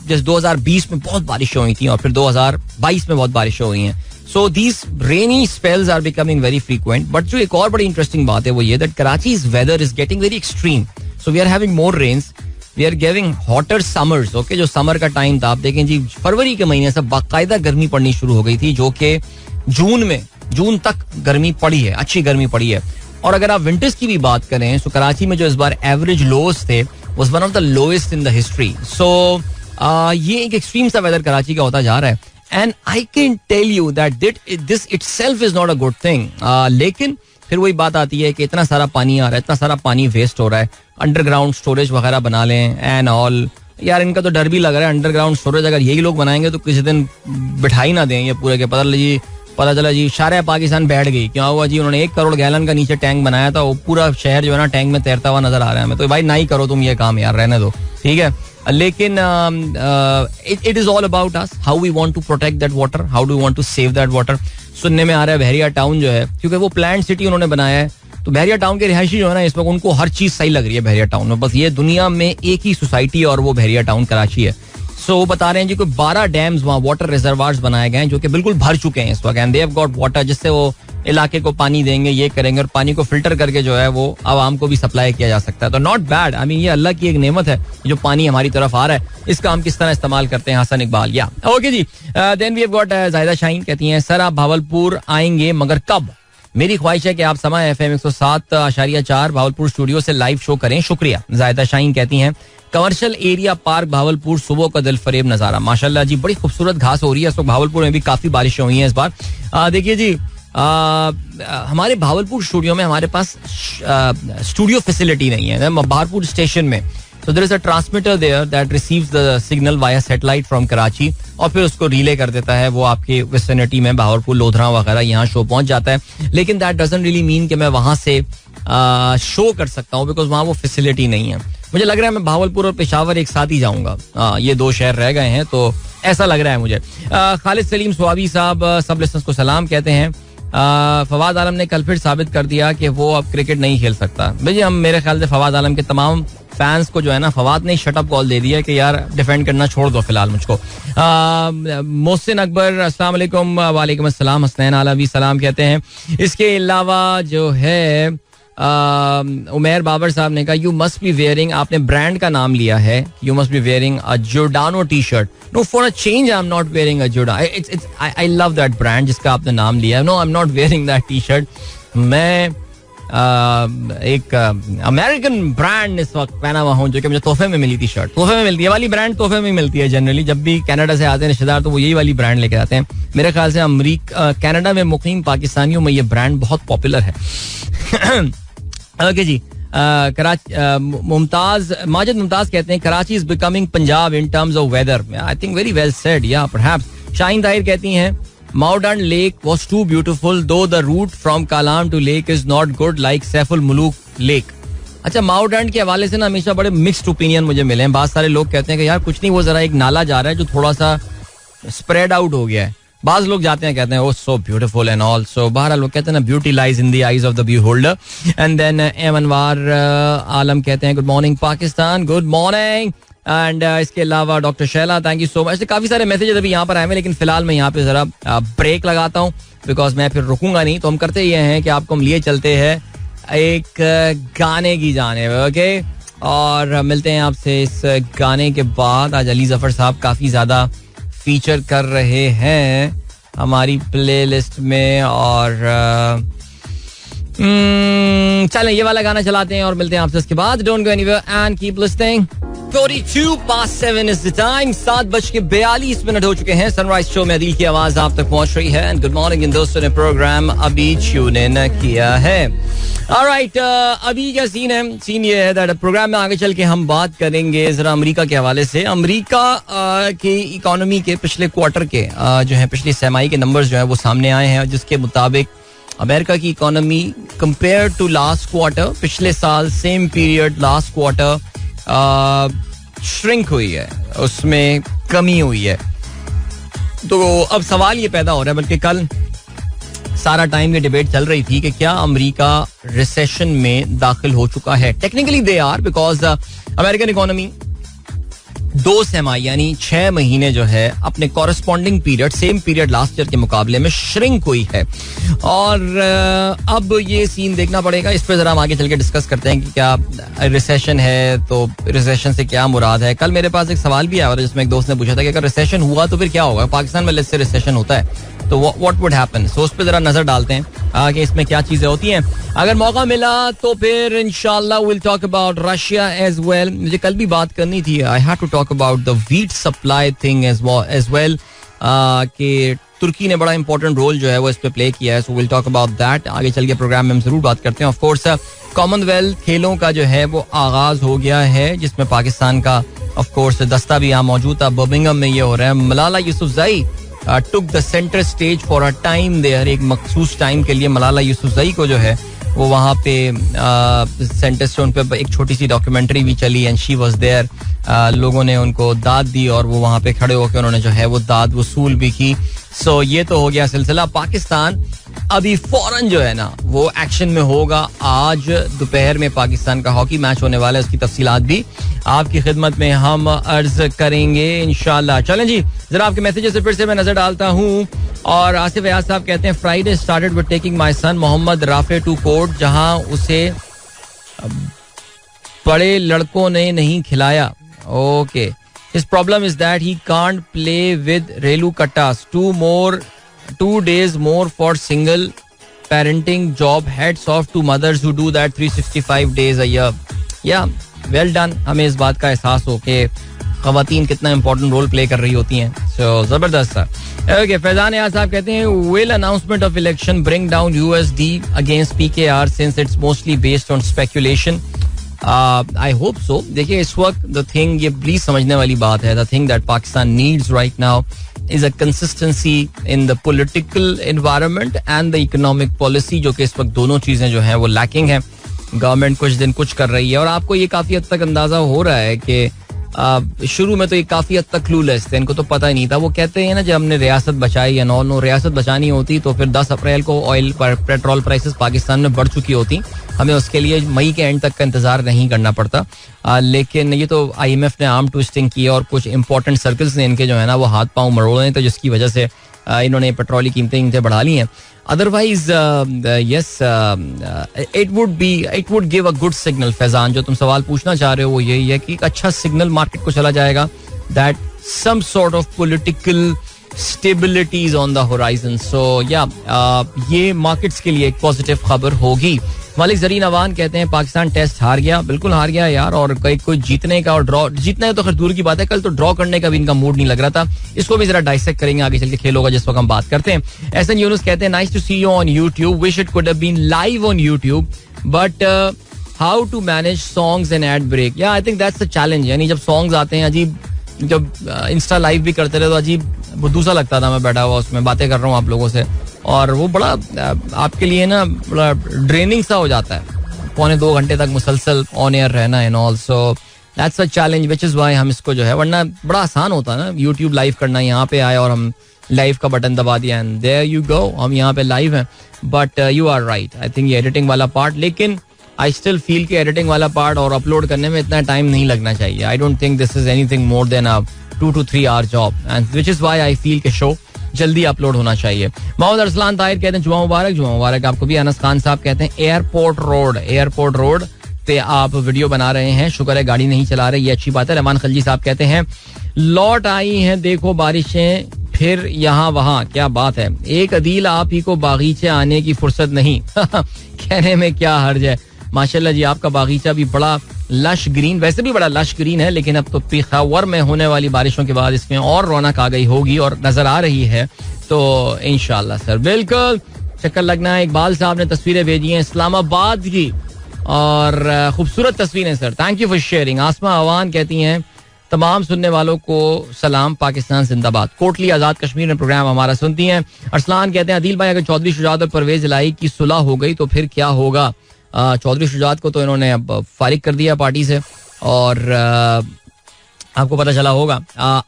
जैसे 2020 में बहुत बारिशें हुई थी और फिर 2022 में बहुत बारिशें हुई हैं. So these rainy spells are becoming very frequent. But जो एक और बड़ी इंटरेस्टिंग बात है वो ये that Karachi's weather is getting very extreme. So we are having more rains. We are getting hotter summers. Okay, जो समर का टाइम था, आप देखें जी फरवरी के महीने से बाकायदा गर्मी पड़नी शुरू हो गई थी, जो कि जून तक गर्मी पड़ी है, अच्छी गर्मी पड़ी है. और अगर आप विंटर्स की भी बात करें तो कराची में जो इस बार एवरेज लोज थे was one of the lowest in the history. So ये एक एक्सट्रीम सा वेदर कराची का होता जा रहा है. And I can tell you that this itself is not a good thing. लेकिन फिर वही बात आती है कि इतना सारा पानी आ रहा है, इतना सारा पानी वेस्ट हो रहा है, अंडरग्राउंड स्टोरेज वगैरह बना लें एंड ऑल. यार इनका तो डर भी लग रहा है, अंडरग्राउंड स्टोरेज अगर यही लोग बनाएंगे तो किसी दिन बिठाई ना दें ये पूरे के. पता चला जी सारे पाकिस्तान बैठ गई. क्या हुआ जी, उन्होंने 1 करोड़ गैलन का नीचे टैंक बनाया था, वो पूरा शहर जो है ना टैंक में तैरता हुआ नजर आ रहा है हमें. तो भाई ना ही करो तुम ये काम यार, रहने दो, ठीक है. लेकिन it is all about us, how we want to protect that water, how do want to save that water. सुनने में आ रहा है बहरिया टाउन जो है, क्योंकि वो प्लान सिटी उन्होंने बनाया है, तो बहरिया टाउन के रिहायशी जो है ना इस वक्त उनको हर चीज सही लग रही है बहरिया टाउन में. बस ये दुनिया में एक ही सोसाइटी और वो बहरिया टाउन कराची है. सो वो बता रहे हैं जी कोई 12 डैम्स वहाँ वाटर रिजर्वायर्स बनाए गए हैं जो कि बिल्कुल भर चुके हैं इस वक्त, and they have got water, जिससे वो इलाके को पानी देंगे, ये करेंगे और पानी को फिल्टर करके जो है वो आवाम को भी सप्लाई किया जा सकता है. तो नॉट बैड. आई मीन ये अल्लाह की एक नेमत है जो पानी हमारी तरफ आ रहा है, इसका हम किस तरह इस्तेमाल करते हैं. हसन इकबाल, या ओके जी. Then we have got Zahida Shaheen कहती हैं सर आप भावलपुर आएंगे मगर कब? मेरी ख्वाहिश है कि आप समा FM 107.4 भावलपुर स्टूडियो से लाइव शो करें. शुक्रिया. जाहिदा शाहीन कहती हैं कमर्शियल एरिया पार्क भावलपुर, सुबह का दिल फरेब नजारा. माशाल्लाह जी बड़ी खूबसूरत घास हो रही है इस वक्त. भावलपुर में भी काफी बारिशें हुई हैं इस बार. देखिए जी हमारे भावलपुर स्टूडियो में हमारे पास स्टूडियो फैसिलिटी नहीं है. बहारपुर स्टेशन में So there is a transmitter there that receives the signal via satellite from Karachi और फिर उसको रिले कर देता है वो आपके विसिनिटी में, बहावलपुर, लोधरा वगैरह, यहाँ शो पहुंच जाता है. लेकिन दैट डजंट रियली मीन कि मैं वहां से शो कर सकता हूँ, बिकॉज वहाँ वो फैसिलिटी नहीं है. मुझे लग रहा है मैं भावलपुर और पेशावर एक साथ ही जाऊंगा. ये 2 शहर रह गए हैं तो ऐसा लग रहा है मुझे. खालिद सलीम स्वाबी साहब सब लिसनर्स को सलाम कहते हैं. फवाद आलम ने कल फिर साबित कर दिया कि वो अब क्रिकेट नहीं खेल सकता. भाई हम मेरे ख्याल से फवाद आलम के तमाम फैंस को जो है ना फवाद ने शट अप कॉल दे दिया कि यार डिफेंड करना छोड़ दो फिलहाल मुझको. मोहसिन अकबर अस्सलाम वालेकुम. वालेकुम अस्सलाम. हसनैन आलवी सलाम कहते हैं. इसके अलावा जो है उमेर बाबर साहब ने कहा यू मस्ट बी वेयरिंग, आपने ब्रांड का नाम लिया है, you must be wearing a Giordano T shirt. No for a change I am not wearing a Giordano. I love that brand जिसका आपने नाम लिया है. No I am not wearing that T shirt. मैं एक अमेरिकन ब्रांड इस वक्त पहना हुआ हूँ जो कि मुझे तोहफे में मिली थी. शर्ट तोहफे में मिलती है, वाली ब्रांड तोहफे में मिलती है जनरली. जब भी कनाडा से आते हैं रिश्तेदार तो वो यही वाली ब्रांड लेके आते हैं. मेरे ख्याल से कनाडा में मुकीम पाकिस्तानियों में ये ब्रांड बहुत पॉपुलर है. ओके जी. माजिद मुमताज कहते हैं Karachi is becoming Punjab in terms of weather. I think very well said. Yeah perhaps. Shaheen Tahir कहती हैं Maudand Lake was too beautiful, though the route from Kalam to Lake is not good like Saiful Muluk Lake. अच्छा, माउडैंड के हवाले से ना हमेशा बड़े mixed opinion मुझे मिले हैं. बहुत सारे लोग कहते हैं कि यार कुछ नहीं, वो जरा एक नाला जा रहा है जो थोड़ा सा स्प्रेड आउट हो गया है. बाज लोग जाते हैं कहते हैं oh so beautiful and all. So बहरहाल लोग कहते हैं ना beauty lies in the eyes of the view holder. And then Anwar Alam कहते हैं good morning Pakistan. Good morning. And इसके अलावा doctor Shaila thank you so much. काफी सारे मैसेजेस अभी यहाँ पर आए हैं, लेकिन फिलहाल मैं यहाँ पे जरा ब्रेक लगाता हूँ बिकॉज मैं फिर रुकूंगा नहीं. तो हम करते ये हैं कि आपको हम लिए चलते हैं एक गाने की जाने. ओके, और मिलते हैं आपसे इस गाने के बाद. आज अली जफर साहब काफी ज्यादा फीचर कर रहे हैं हमारी प्लेलिस्ट में. और चलें ये वाला गाना चलाते हैं और मिलते हैं आपसे इसके बाद. Don't go anywhere and keep listening. 7:42 is the time. 7:42 हो चुके हैं. सनराइज शो में अदील की आवाज आप तक पहुंच रही है. एंड गुड मॉर्निंग इन दोस्तों ने प्रोग्राम अभी ट्यून इन किया है. ऑलराइट, अभी क्या सीन है? सीन ये है दैट प्रोग्राम में आगे चल के हम बात करेंगे जरा अमेरिका के हवाले से. अमेरिका की इकोनॉमी के पिछले क्वार्टर के जो है पिछली छमाही के नंबर्स जो है वो सामने आए हैं, जिसके मुताबिक अमेरिका की economy compare to last quarter, पिछले साल same period last quarter shrink हुई है, उसमें कमी हुई है. तो अब सवाल ये पैदा हो रहा है, बल्कि कल सारा टाइम ये डिबेट चल रही थी कि क्या अमेरिका रिसेशन में दाखिल हो चुका है. Technically they are, because American economy 2 तिमाही यानी 6 महीने जो है अपने corresponding period same period last year के मुकाबले में श्रिंक हुई है. और अब ये सीन देखना पड़ेगा. इस पर जरा हम आगे चल के डिस्कस करते हैं कि क्या रिसेशन है, तो रिसेशन से क्या मुराद है. कल मेरे पास एक सवाल भी आया था जिसमें एक दोस्त ने पूछा था कि अगर रिसेशन हुआ तो फिर क्या होगा. पाकिस्तान में लेट्स से रिसेशन होता है तो व्हाट वुड हैपन. सो उस पर जरा नजर डालते हैं कि इसमें क्या चीजें होती हैं. अगर मौका मिला तो फिर इंशाल्लाह will talk about Russia as well. मुझे कल भी बात करनी थी. I have to talk about the wheat supply thing as well कि तुर्की ने बड़ा इंपॉर्टेंट रोल जो है वो इस पे प्ले किया है. So will talk about that. आगे चल के प्रोग्राम में हम जरूर बात करते हैं. ऑफ कोर्स कॉमनवेल्थ खेलों का जो है वो आगाज हो गया है, जिसमें पाकिस्तान का ऑफ कोर्स दस्ता भी यहाँ मौजूद था. बर्मिंघम में ये हो रहा है. Malala Yousafzai took the center stage for a time there. एक मखसूस टाइम के लिए मलाला यूसुफजई को जो है वो वहाँ पे सेंटर स्टोन पे एक छोटी सी डॉक्यूमेंट्री भी चली एंड शी वाज देयर. लोगों ने उनको दाद दी और वो वहाँ पे खड़े होकर उन्होंने जो है वो दाद वसूल भी की. सो ये तो हो गया सिलसिला. पाकिस्तान अभी फौरन जो है ना वो एक्शन में होगा. आज दोपहर में पाकिस्तान का हॉकी मैच होने वाला है, उसकी तफसीलात भी आपकी खिदमत में हम अर्ज करेंगे इंशाल्लाह. चलें जी, जरा आपके मैसेजेस से फिर से मैं नजर डालता हूँ. और आसिफ अयाज साहब कहते हैं Friday started with taking my son Mohammad Rafay to court, जहां उसे बड़े लड़कों ने नहीं खिलाया. Okay, his problem is that he can't play with रेलू कट्टास. 2 days more for single parenting job. Heads off to mothers who do that 365 days a year. Yeah, well done. हमें इस बात का एहसास हो कि ख़वातीन कितना इंपॉर्टेंट रोल प्ले कर रही होती हैं. सो जबरदस्त सर. ओके, फैजान यार साहब कहते हैं will announcement of election bring down USD against PKR since it's mostly based on speculation. I hope so. देखिए इस वक्त the thing, ये प्लीज समझने वाली बात है, the thing that Pakistan needs right now is a consistency in the political environment and the economic policy, जो कि इस वक्त दोनों चीजें जो हैं वो lacking है. गवर्नमेंट कुछ दिन कुछ कर रही है और आपको ये काफी हद तक अंदाजा हो रहा है कि शुरू में तो ये काफी हद तक क्लूलेस थे, इनको तो पता ही नहीं था. वो कहते हैं ना जब हमने रियासत बचाई या नो रियासत बचानी होती तो फिर 10 अप्रैल को ऑयल पर पेट्रोल प्राइसेस पाकिस्तान में बढ़ चुकी होती हमें उसके लिए मई के एंड तक का इंतजार नहीं करना पड़ता. लेकिन ये तो IMF ने आर्म ट्विस्टिंग की और कुछ इंपॉर्टेंट सर्कल्स ने इनके जो है ना वो हाथ पांव मरोड़े, तो जिसकी वजह से इन्होंने पेट्रोल की कीमतें बढ़ा ली हैं. Otherwise yes it would give a good signal. Faizan, जो तुम सवाल पूछना चाह रहे हो वो यही है कि एक अच्छा सिग्नल मार्केट को चला जाएगा that some sort of political stability is on the horizon. So या ये मार्केट्स के लिए एक पॉजिटिव खबर होगी. मालिक जरीन अवान कहते हैं पाकिस्तान टेस्ट हार गया. बिल्कुल हार गया यार, और कोई जीतने का और ड्रॉ, जीतना है तो खैर दूर की बात है, कल तो ड्रॉ करने का भी इनका मूड नहीं लग रहा था. इसको भी जरा डाइसेक्ट करेंगे आगे चल के, खेल होगा जिस वक्त हम बात करते हैं. एहसन यूनुस कहते हैं nice to see you on YouTube, wish it could have been live on YouTube, but how to manage songs and ad break. Yeah I think that's the challenge. यानी जब सॉन्ग्स आते हैं अजीब, जब इंस्टा लाइव भी करते रहे तो अजीब बुद्धू सा लगता था, मैं बैठा हुआ उसमें बातें कर रहा हूँ आप लोगों से, और वो बड़ा आपके लिए ना बड़ा ड्रेनिंग सा हो जाता है, 1.25 घंटे तक मुसलसल ऑन एयर रहना and all. So that's a challenge which is Y हम इसको जो है, वरना बड़ा आसान होता है ना यूट्यूब लाइव करना. यहाँ पे आए और हम लाइव का बटन दबा दिया एंड देयर यू गो, हम यहाँ पे लाइव हैं. But you are right, I think ये एडिटिंग वाला पार्ट, लेकिन आई स्टिल फील कि एडिटिंग वाला पार्ट और अपलोड करने में इतना टाइम नहीं लगना चाहिए. I don't think this is anything more than a 2 to 3 hour job, and which is why I feel के शो जल्दी अपलोड होना चाहिए. मोहम्मद अरसलान ताहिर कहते हैं जुमा मुबारक आपको भी. अनस खान साहब कहते हैं एयरपोर्ट रोड पे आप वीडियो बना रहे हैं, शुक्र है गाड़ी नहीं चला रहे, ये अच्छी बात है. रहमान खलजी साहब कहते हैं लौट आई हैं देखो बारिशें फिर यहाँ वहाँ, क्या बात है. एक अदील आप ही को बागीचे आने की फुर्सत नहीं कहने में क्या हर्ज है. माशाल्लाह जी, आपका बागीचा भी बड़ा लश ग्रीन, वैसे भी बड़ा लश ग्रीन है, लेकिन अब तो पेशावर में होने वाली बारिशों के बाद इसमें और रौनक आ गई होगी और नजर आ रही है. तो इंशाल्लाह सर बिल्कुल चक्कर लगना है. इकबाल साहब ने तस्वीरें भेजी हैं इस्लामाबाद की और खूबसूरत तस्वीरें sir, thank you for sharing. Asma Awan कहती हैं तमाम सुनने वालों को सलाम, पाकिस्तान जिंदाबाद. कोटली आजाद कश्मीर में प्रोग्राम हमारा सुनती हैं. अरसलान कहते हैं अदील भाई अगर चौधरी शुजात और परवेज इलाही की सुलह हो गई तो फिर क्या होगा. चौधरी शुजात को तो इन्होंने अब फारिग कर दिया पार्टी से, और आपको पता चला होगा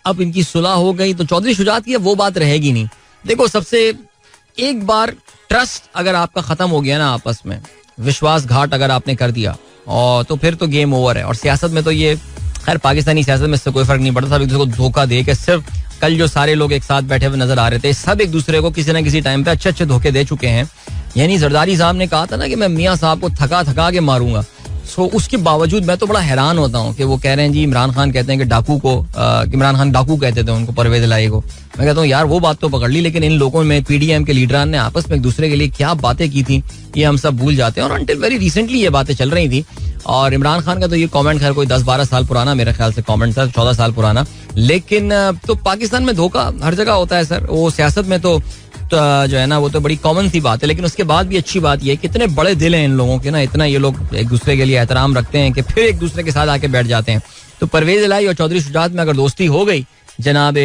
अब इनकी सुलह हो गई तो चौधरी शुजात की वो बात रहेगी नहीं. देखो, सबसे एक बार ट्रस्ट अगर आपका खत्म हो गया ना आपस में, विश्वासघात अगर आपने कर दिया, और तो फिर तो गेम ओवर है. और सियासत में तो ये, खैर पाकिस्तानी सियासत में इससे कोई फर्क नहीं पड़ता. सब एक दूसरे को धोखा दे के, सिर्फ कल जो सारे लोग एक साथ बैठे हुए नजर आ रहे थे, सब एक दूसरे को किसी ना किसी टाइम पे अच्छे अच्छे धोखे दे चुके हैं. यानी जरदारी साहब ने कहा था ना कि मैं मियां साहब को थका के मारूंगा. सो उसके बावजूद मैं तो बड़ा हैरान होता हूँ कि वो कह रहे हैं जी इमरान खान कहते हैं कि डाकू को, इमरान खान डाकू कहते थे उनको, परवेज इलाही को. मैं कहता हूँ यार वो बात तो पकड़ ली, लेकिन इन लोगों में PDM के लीडरान ने आपस में एक दूसरे के लिए क्या बातें की थी ये हम सब भूल जाते हैं. और अंटिल वेरी रिसेंटली ये बातें चल रही थी. और इमरान खान का तो ये कमेंट खैर कोई 10-12 साल पुराना मेरे ख्याल से कमेंट था, 14 साल पुराना. लेकिन तो पाकिस्तान में धोखा हर जगह होता है सर. वो सियासत में तो जो है ना वो तो बड़ी कॉमन सी बात है. लेकिन उसके बाद भी अच्छी बात ये है कितने बड़े दिल हैं इन लोगों के ना, इतना ये लोग एक दूसरे के लिए एहतराम रखते हैं कि फिर एक दूसरे के साथ आके बैठ जाते हैं. तो परवेज इलाही और चौधरी शुजात में अगर दोस्ती हो गई जनाब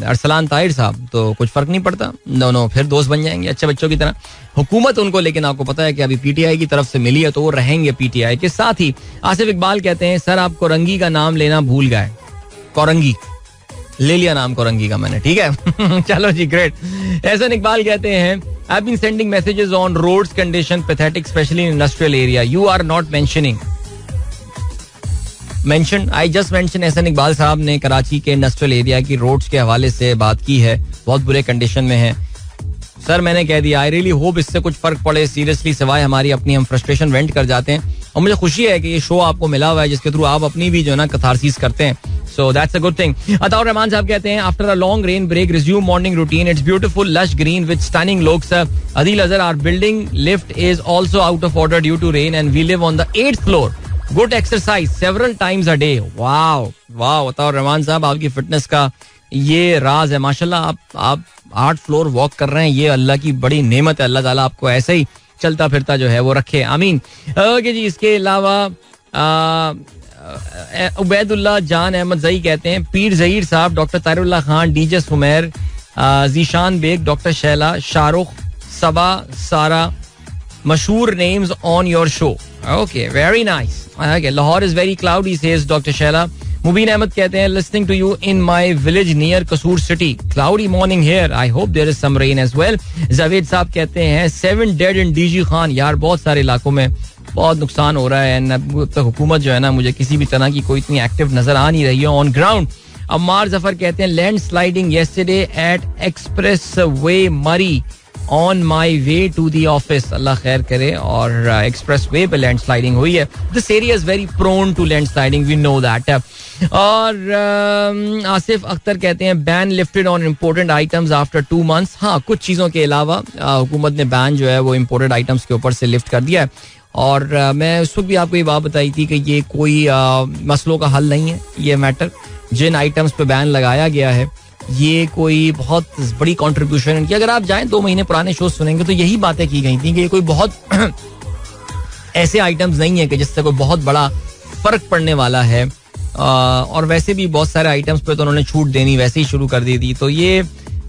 अरसलान ताहिर साहब, तो कुछ फर्क नहीं पड़ता, दोनों फिर दोस्त बन जाएंगे अच्छे बच्चों की तरह. हुकूमत उनको, लेकिन आपको पता है कि अभी PTI की तरफ से मिली है तो वो रहेंगे PTI के साथ ही. आसिफ इकबाल कहते हैं सर आप कोरंगी का नाम लेना भूल गए. कोरंगी ले लिया नाम कोरंगी का मैंने, ठीक है. चलो जी, ग्रेट. एहसन इकबाल कहते हैं I've been sending messages on roads condition pathetic especially in industrial area. You are not mentioning. I just mentioned. Ehsan Iqbal साहब ने कराची के इंडस्ट्रियल एरिया की रोड्स के हवाले से बात की है, बहुत बुरे कंडीशन में है. सर मैंने कह दिया आई रियली होप इससे कुछ फर्क पड़े. सीरियसली सिवाय हमारी अपनी हम फ्रस्ट्रेशन वेंट कर जाते हैं. और मुझे खुशी है कि ये शो आपको मिला हुआ है जिसके थ्रू आप अपनी भी जो है ना कथारसीस करते हैं. So that's a good thing. Ataur Rahman साहब कहते हैं after a long rain break resume morning routine. It's beautiful lush green with stunning looks. Adil Azhar, our building lift is also out of order due to rain and we live on the 8th floor. Good exercise several times a day. Wow. Ataur Rahman साहब आपकी fitness का ये राज है माशाल्लाह. आप 8 floor walk कर रहे हैं, ये अल्लाह की बड़ी नेमत है. अल्लाह ताला आपको ऐसे ही चलता फिरता जो है वो रखे, आमीन. ओके जी, इसके अलावा उबैदुल्लाह जान अहमद जई कहते हैं पीर जहीर साहब, doctor Tarullah Khan, DJ Sumer, Zeeshan Baig, doctor Shaila, Shahrukh, Saba, Sara, मशहूर names on your show. Okay, very nice. Lahore is very cloudy says doctor Shaila. Mubeen Ahmed कहते हैं listening to you in my village near Kasur city, cloudy morning here, I hope there is some rain as well. Javed साहब कहते हैं 7 dead इन DG Khan. यार बहुत सारे इलाकों में बहुत नुकसान हो रहा है. तो हुकूमत जो है ना, मुझे किसी भी तरह की कोई इतनी एक्टिव नजर आ नहीं रही है ऑन ग्राउंड. अम्मार जफर कहते हैं land sliding yesterday at expressway Murree on my way to the office. Allah खैर करे. और एक्सप्रेस वे पे लैंड स्लाइडिंग हुई है. This area is very prone to land sliding, we know that. और आसिफ अख्तर कहते हैं ban lifted on imported items after 2 months. हाँ, कुछ चीज़ों के अलावा हुकूमत ने बैन जो है वो इम्पोर्टेड आइटम्स के ऊपर से लिफ्ट कर दिया है. और मैं उस वक्त भी आपको ये बात बताई थी कि ये कोई मसलों का हल नहीं है. ये मैटर जिन आइटम्स पे बैन लगाया गया है ये कोई बहुत बड़ी कंट्रीब्यूशन है. अगर आप जाएं 2 महीने पुराने शो सुनेंगे तो यही बातें की गई थी कि ये कोई बहुत ऐसे आइटम्स नहीं है कि जिससे कोई बहुत बड़ा फर्क पड़ने वाला है. और वैसे भी बहुत सारे आइटम्स पे तो उन्होंने छूट देनी वैसे ही शुरू कर दी थी. तो ये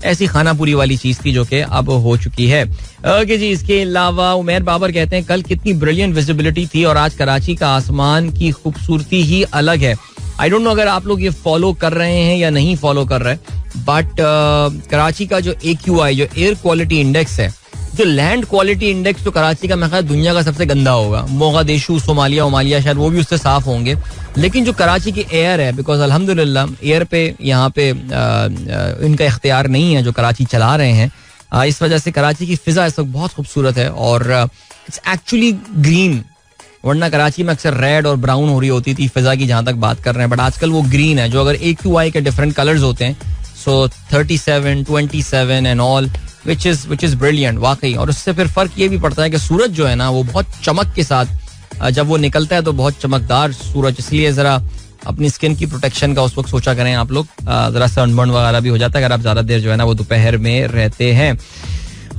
ऐसी खाना पूरी वाली चीज थी जो कि अब हो चुकी है. ओके जी. इसके अलावा उमैर बाबर कहते हैं कल कितनी ब्रिलियंट विजिबिलिटी थी और आज कराची का आसमान की खूबसूरती ही अलग है. आई डोंट नो अगर आप लोग ये फॉलो कर रहे हैं या नहीं फॉलो कर रहे, बट कराची का जो AQI जो एयर क्वालिटी इंडेक्स है, जो लैंड क्वालिटी इंडेक्स तो कराची का मैं ख्याल दुनिया का सबसे गंदा होगा. मोगादेशु, सोमालिया शायद वो भी उससे साफ होंगे. लेकिन जो कराची की एयर है, बिकॉज अल्हम्दुलिल्लाह एयर पे यहाँ पे इनका इख्तियार नहीं है जो कराची चला रहे हैं, इस वजह से कराची की फिजा इस वक्त बहुत खूबसूरत है और इट्स एक्चुअली ग्रीन. वरना कराची में अक्सर रेड और ब्राउन हो रही होती थी फिजा की, जहां तक बात कर रहे हैं, बट आजकल वो ग्रीन है. जो अगर AQI के डिफरेंट कलर्स होते हैं, सो 37, 27 and all, which is brilliant वाकई. और उससे फिर फर्क ये भी पड़ता है कि सूरज जो है ना वो बहुत चमक के साथ जब वो निकलता है तो बहुत चमकदार सूरज. इसलिए जरा अपनी स्किन की प्रोटेक्शन का उस वक्त सोचा करें आप लोग. जरा सनबर्न वगैरह भी हो जाता है अगर आप ज्यादा देर जो है ना वो दोपहर में रहते हैं.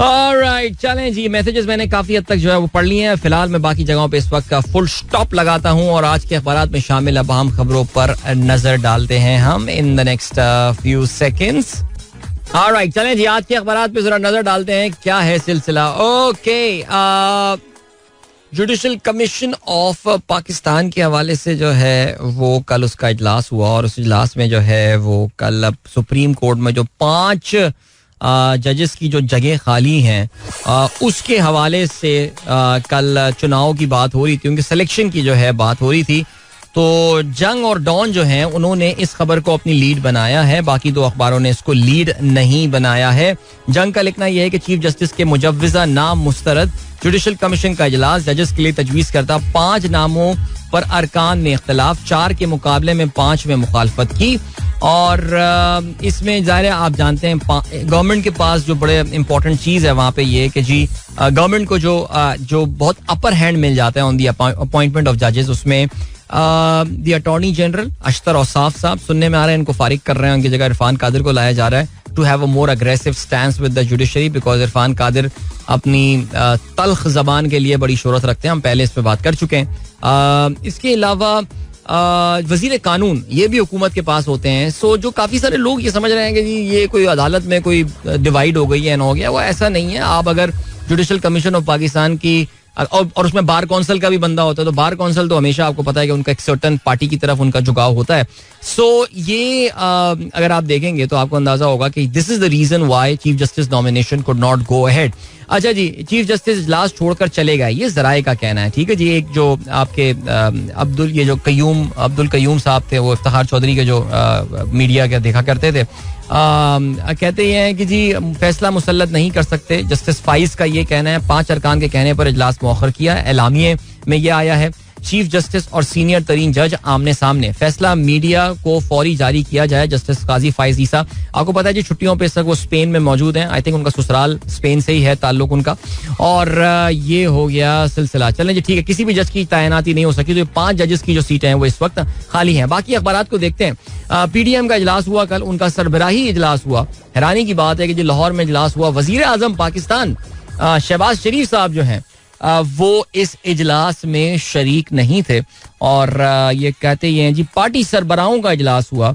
ऑलराइट, चलें जी. मैसेजेस मैंने काफी हद तक जो है वो पढ़ लिए हैं. फिलहाल मैं बाकी जगहों पे इस वक्त का फुल स्टॉप लगाता हूं और आज के अखबारात में शामिल अब अहम खबरों पर नजर डालते हैं हम in the next few seconds. Alright, चलें जी. आज के अखबारात पे जरा नजर डालते हैं क्या है सिलसिला. Okay, judicial commission of Pakistan के हवाले से जो है वो कल उसका इजलास हुआ और उस इजलास में जो है वो कल अब सुप्रीम कोर्ट में जो 5 जजेस की जो जगह खाली हैं उसके हवाले से कल चुनाव की बात हो रही थी, उनके सिलेक्शन की जो है बात हो रही थी. तो जंग और डॉन जो हैं उन्होंने इस खबर को अपनी लीड बनाया है, बाकी 2 अखबारों ने इसको लीड नहीं बनाया है. जंग का लिखना यह है कि चीफ जस्टिस के मुजव्विजा नाम मुस्तरद, जुडिशल कमीशन का इजलास जजेस के लिए तजवीज करता 5 नामों पर अरकान में इख्तलाफ, 4 के मुकाबले में 5 में मुखालफत की. और इसमें ज़ाहिर है आप जानते हैं गवर्नमेंट के पास जो बड़े इंपॉर्टेंट चीज़ है वहाँ पे ये कि जी गवर्नमेंट को जो बहुत अपर हैंड मिल जाता है ऑन दी अपॉइंटमेंट ऑफ जजेस, उसमें द अटॉर्नी जनरल अशतर औसाफ साहब सुनने में आ रहे हैं इनको फारिग कर रहे हैं, उनकी जगह इरफान कादिर को लाया जा रहा है to have a more aggressive stance with the judiciary, because Irfan Qadir अपनी तल्ख जबान के लिए बड़ी शोहरत रखते हैं. हम पहले इस पर बात कर चुके हैं. इसके अलावा वजीर कानून ये भी हुकूमत के पास होते हैं. सो जो काफी सारे लोग ये समझ रहे हैं कि जी ये कोई अदालत में कोई डिवाइड हो गई है न हो गया, वो ऐसा नहीं है. आप अगर जुडिशल कमीशन ऑफ पाकिस्तान की और उसमें बार कौंसिल का भी बंदा होता है, तो बार कौंसिल तो हमेशा आपको पता है कि उनका एक सर्टन पार्टी की तरफ उनका झुकाव होता है. सो ये अगर आप देखेंगे तो आपको अंदाजा होगा कि this is the reason why chief justice nomination could not go ahead. अच्छा जी, चीफ जस्टिस इजलास छोड़कर चले गए, ये जराए का कहना है. ठीक है जी. एक जो आपके अब्दुल कयूम साहब थे, वो इफ्तिखार चौधरी के जो मीडिया के देखा करते थे, कहते ये हैं कि जी फैसला मुसल्लत नहीं कर सकते. जस्टिस फाइज का ये कहना है 5 अरकान के कहने पर इजलास मौखर किया. एलामिये में ये आया है चीफ जस्टिस और सीनियर तरीन जज आमने सामने, फैसला मीडिया को फौरी जारी किया जाए. जस्टिस काजी फाइज ईसा, आपको पता है जी छुट्टियों पे इस वक्त वो स्पेन में मौजूद हैं. आई थिंक उनका ससुराल स्पेन से ही है ताल्लुक उनका. और ये हो गया सिलसिला. चलें जी, ठीक है. किसी भी जज की तैनाती नहीं हो सकी, तो 5 जजेस की जो सीटें हैं वो इस वक्त खाली हैं. बाकी अखबारात को देखते हैं. PDM का इजलास हुआ कल, उनका सरबराही इजलास हुआ. हैरानी की बात है कि जो लाहौर में इजलास हुआ, वजीर आजम पाकिस्तान शहबाज शरीफ साहब जो हैं वो इस इजलास में शरीक नहीं थे. और ये कहते ही हैं जी पार्टी सरबराहों का इजलास हुआ.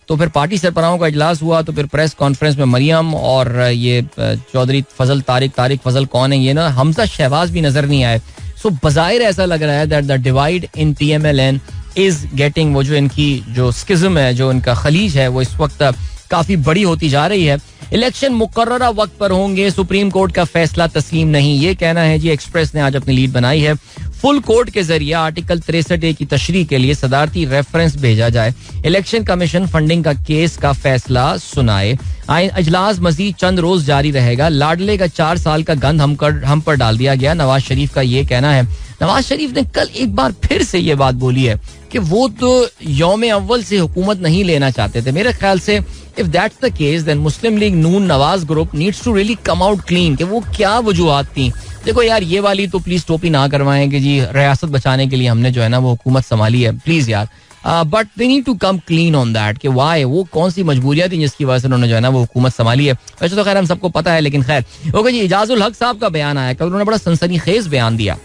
तो फिर पार्टी सरबराहों का इजलास हुआ तो फिर प्रेस कॉन्फ्रेंस में मरियम और ये चौधरी फजल तारिक फजल कौन है ये ना, हमजा शहबाज भी नजर नहीं आए. सो बज़ाहिर ऐसा लग रहा है that the divide in PMLN is getting, वो जो इनकी जो स्किज्म है, जो इनका खलीज है, वो इस वक्त काफी बड़ी होती जा रही है. इलेक्शन मुकर्ररा वक्त पर होंगे, सुप्रीम कोर्ट का फैसला तस्लीम नहीं, ये कहना है जी एक्सप्रेस ने आज अपनी लीड बनाई है. फुल कोर्ट के जरिए आर्टिकल 63A की तशरीह के लिए सदारती रेफरेंस भेजा जाए. इलेक्शन कमीशन फंडिंग का केस का फैसला सुनाए. अजलास मजीद चंद रोज जारी रहेगा. लाडले का 4 साल का गंद हम पर डाल दिया गया, नवाज शरीफ का ये कहना है. नवाज शरीफ ने कल एक बार फिर से ये बात बोली है कि वो तो यौम अव्वल से हुकूमत नहीं लेना चाहते थे. मेरे ख्याल से if that's the case then Muslim League Noon Nawaz group needs to really come out clean कि वो क्या वजूहात थी. देखो यार, ये वाली तो प्लीज टोपी ना करवाएं कि जी रियासत बचाने के लिए हमने जो है ना वो हुकूमत संभाली है, प्लीज यार. But they need to come clean on that कि वाई, वो कौन सी मजबूरियां थी जिसकी वजह से उन्होंने जो है ना वो हुकूमत संभाली है. वैसे तो खैर हम सबको पता है, लेकिन खैर ओके जी. इजाजुल हक साहब का बयान आया कल, उन्होंने बड़ा सनसनीखेज बयान दिया.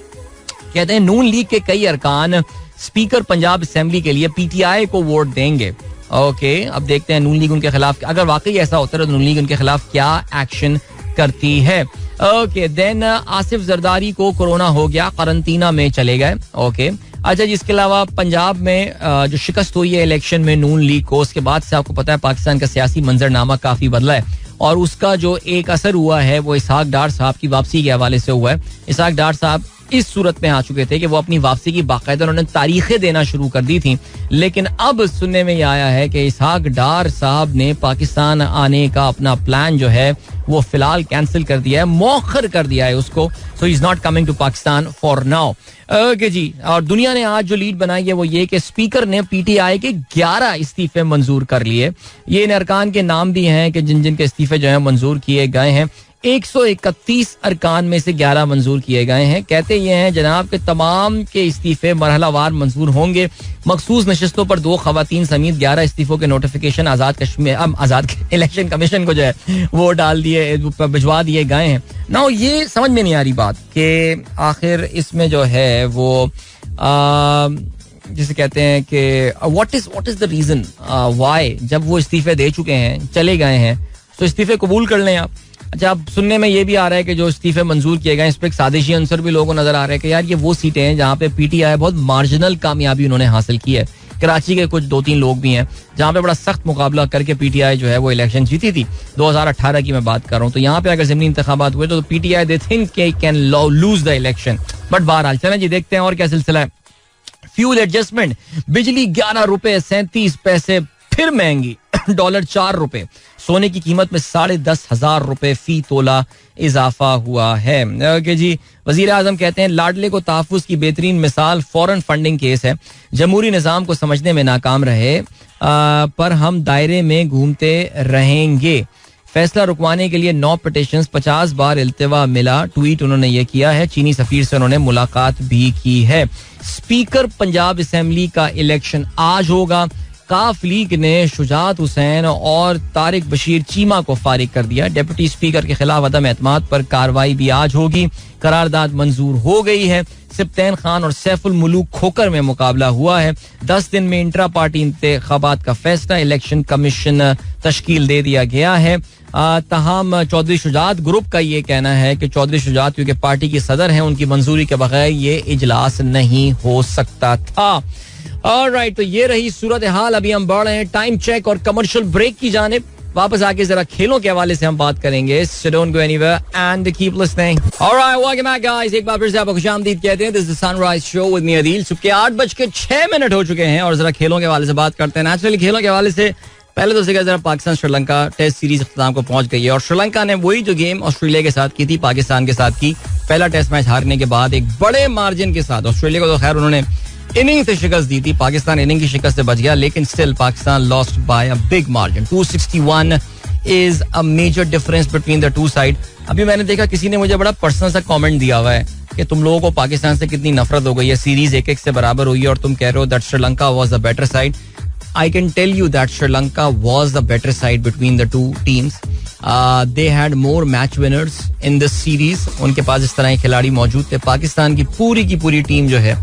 कहते हैं नून लीग के कई अरकान स्पीकर पंजाब असेंबली के लिए पीटीआई को वोट देंगे. ओके, अब देखते हैं नून लीग उनके खिलाफ, अगर वाकई ऐसा होता है तो नून लीग उनके खिलाफ क्या एक्शन करती है. ओके, देन आसिफ जरदारी को कोरोना हो गया, क्वारंटीना में चले गए. ओके, अच्छा जी. इसके अलावा पंजाब में जो शिकस्त हुई है इलेक्शन में नून लीग को, उसके बाद से आपको पता है पाकिस्तान का सियासी मंजरनामा काफी बदला है और उसका जो एक असर हुआ है वो इसहाक डार साहब की वापसी के हवाले से हुआ है. इसहाक डार साहब इस सूरत में आ चुके थे कि वो अपनी वापसी की बाकायदा उन्होंने तारीखें देना शुरू कर दी थी, लेकिन अब सुनने में ये आया है कि इसहाक डार साहब ने पाकिस्तान आने का अपना प्लान जो है वो फिलहाल कैंसिल कर दिया है, मौखर कर दिया है उसको. So he is not coming to Pakistan for now. Okay जी. और दुनिया ने आज जो लीड बनाई है वो ये कि स्पीकर ने पीटीआई के 11 इस्तीफे मंजूर कर लिए. ये इन अरकान के नाम भी हैं कि जिन जिन के इस्तीफे जो है मंजूर किए गए हैं. 131 अरकान में से 11 मंजूर किए गए हैं. कहते ये हैं जनाब के तमाम के इस्तीफे मरहलावार मंजूर होंगे. मखसूस नशिस्तों पर 2 खवातीन समेत 11 इस्तीफों के नोटिफिकेशन आजाद इलेक्शन कमीशन को जो है वो डाल दिए, भिजवा दिए गए हैं. ना ये समझ में नहीं आ रही बात कि आखिर इसमें जो है वो जिसे कहते हैं कि what is the reason why, जब वो इस्तीफे दे चुके हैं, चले गए हैं, तो इस्तीफे कबूल कर लें आप. अच्छा, अब सुनने में ये भी आ रहा है कि जो इस्तीफे मंजूर किए गए इस पर एक साजिशी अंसर भी लोगों को नजर आ रहा है कि यार ये वो सीटें हैं जहाँ पे पीटीआई बहुत मार्जिनल कामयाबी उन्होंने हासिल की है. कराची के कुछ 2-3 लोग भी हैं जहाँ पे बड़ा सख्त मुकाबला करके पीटीआई जो है वो इलेक्शन जीती थी. 2018 की मैं बात कर रहा हूँ. तो यहाँ पे अगर ज़मीनी इंतखाबात हुए तो PTI they think can lose the election. But बहरहाल चलें जी, देखते हैं और क्या सिलसिला है. फ्यूल एडजस्टमेंट, बिजली 11 रुपए 37 पैसे फिर महंगी, $4. सोने की कीमत में 10,500 रुपए फी तोला इजाफा हुआ है. ओके जी. वजीर आजम कहते हैं लाडले को तहफ्फुज़ की बेहतरीन मिसाल फॉरेन फंडिंग केस है. जमहूरी निज़ाम को समझने में नाकाम रहे पर हम दायरे में घूमते रहेंगे. फैसला रुकवाने के लिए 9 पिटिशंस, 50 बार इल्तिवा मिला. ट्वीट उन्होंने ये किया है. चीनी सफीर से उन्होंने मुलाकात भी की है. स्पीकर पंजाब असेंबली का इलेक्शन आज होगा. काफ लीग ने शुजात हुसैन और तारिक बशीर चीमा को फारिग कर दिया. डिप्टी स्पीकर के खिलाफ अदम एतमाद पर कार्रवाई भी आज होगी. करारदाद मंजूर हो गई है. सिप्तैन खान और सैफुल मुलूक खोकर में मुकाबला हुआ है. 10 दिन में इंट्रा पार्टी इंतखाबात का फैसला. इलेक्शन कमीशन तश्कील दे दिया गया है. तहम चौधरी शुजात ग्रुप का ये कहना है कि चौधरी शुजात क्योंकि पार्टी की सदर हैं, उनकी मंजूरी के बगैर ये इजलास नहीं हो सकता था. ऑलराइट, तो ये रही सूरत हाल. अभी हम बढ़ रहे हैं टाइम चेक और कमर्शियल ब्रेक की जानिब. वापस आके जरा खेलों के हवाले से हम बात करेंगे. So don't go anywhere and keep listening. Alright, welcome back guys. एक बार फिर से आपको खुशामदीद कहते हैं. This is the Sunrise Show with me Adeel. सुबह के 8:06 हो चुके हैं और जरा खेलों के हवाले से बात करते हैं. नेचुरली खेलों के हवाले से पहले तो जरा पाकिस्तान श्रीलंका टेस्ट सीरीज इख्तिताम को पहुंच गई है और श्रीलंका ने वही जो गेम ऑस्ट्रेलिया के साथ की थी पाकिस्तान के साथ की. पहला टेस्ट मैच हारने के बाद एक बड़े मार्जिन के साथ ऑस्ट्रेलिया को तो खैर उन्होंने इनिंग से शिकस्त दी थी. पाकिस्तान इनिंग की शिकस्त से बच गया, लेकिन still Pakistan lost by a big margin. 261 is a major difference between the two side. अभी मैंने देखा किसी ने मुझे बड़ा पर्सनल सा कमेंट दिया हुआ है कि तुम लोगों को पाकिस्तान से कितनी नफरत हो गई है, सीरीज 1-1 से बराबर हुई है और तुम कह रहे हो that Sri Lanka was the better side. I can tell you that Sri Lanka was the better side between the two teams. They had more match winners in this series. उनके पास इस तरह के खिलाड़ी मौजूद थे. पाकिस्तान की पूरी टीम जो है,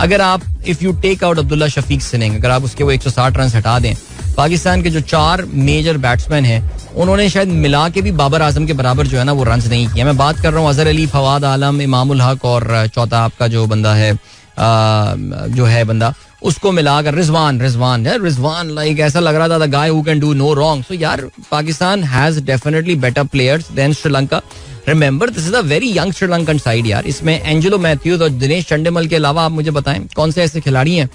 अगर आप if you take out Abdullah Shafique inning, अगर आप उसके वो 160 रन हटा दें, पाकिस्तान के जो 4 मेजर बैट्समैन हैं उन्होंने शायद मिला के भी बाबर आजम के बराबर जो है ना वो रन नहीं किया. मैं बात कर रहा हूँ अजहर अली, फवाद आलम, इमामुल हक और चौथा आपका जो बंदा है जो है बंदा उसको मिलाकर रिजवान लाइक ऐसा लग रहा था the guy who can do no wrong. So यार Pakistan has definitely better players than Sri Lanka. Remember this is a very young Sri Lankan side यार. इसमें एंजेलो मैथ्यूज और दिनेश चंडीमल के अलावा आप मुझे बताएं कौन से ऐसे खिलाड़ी हैं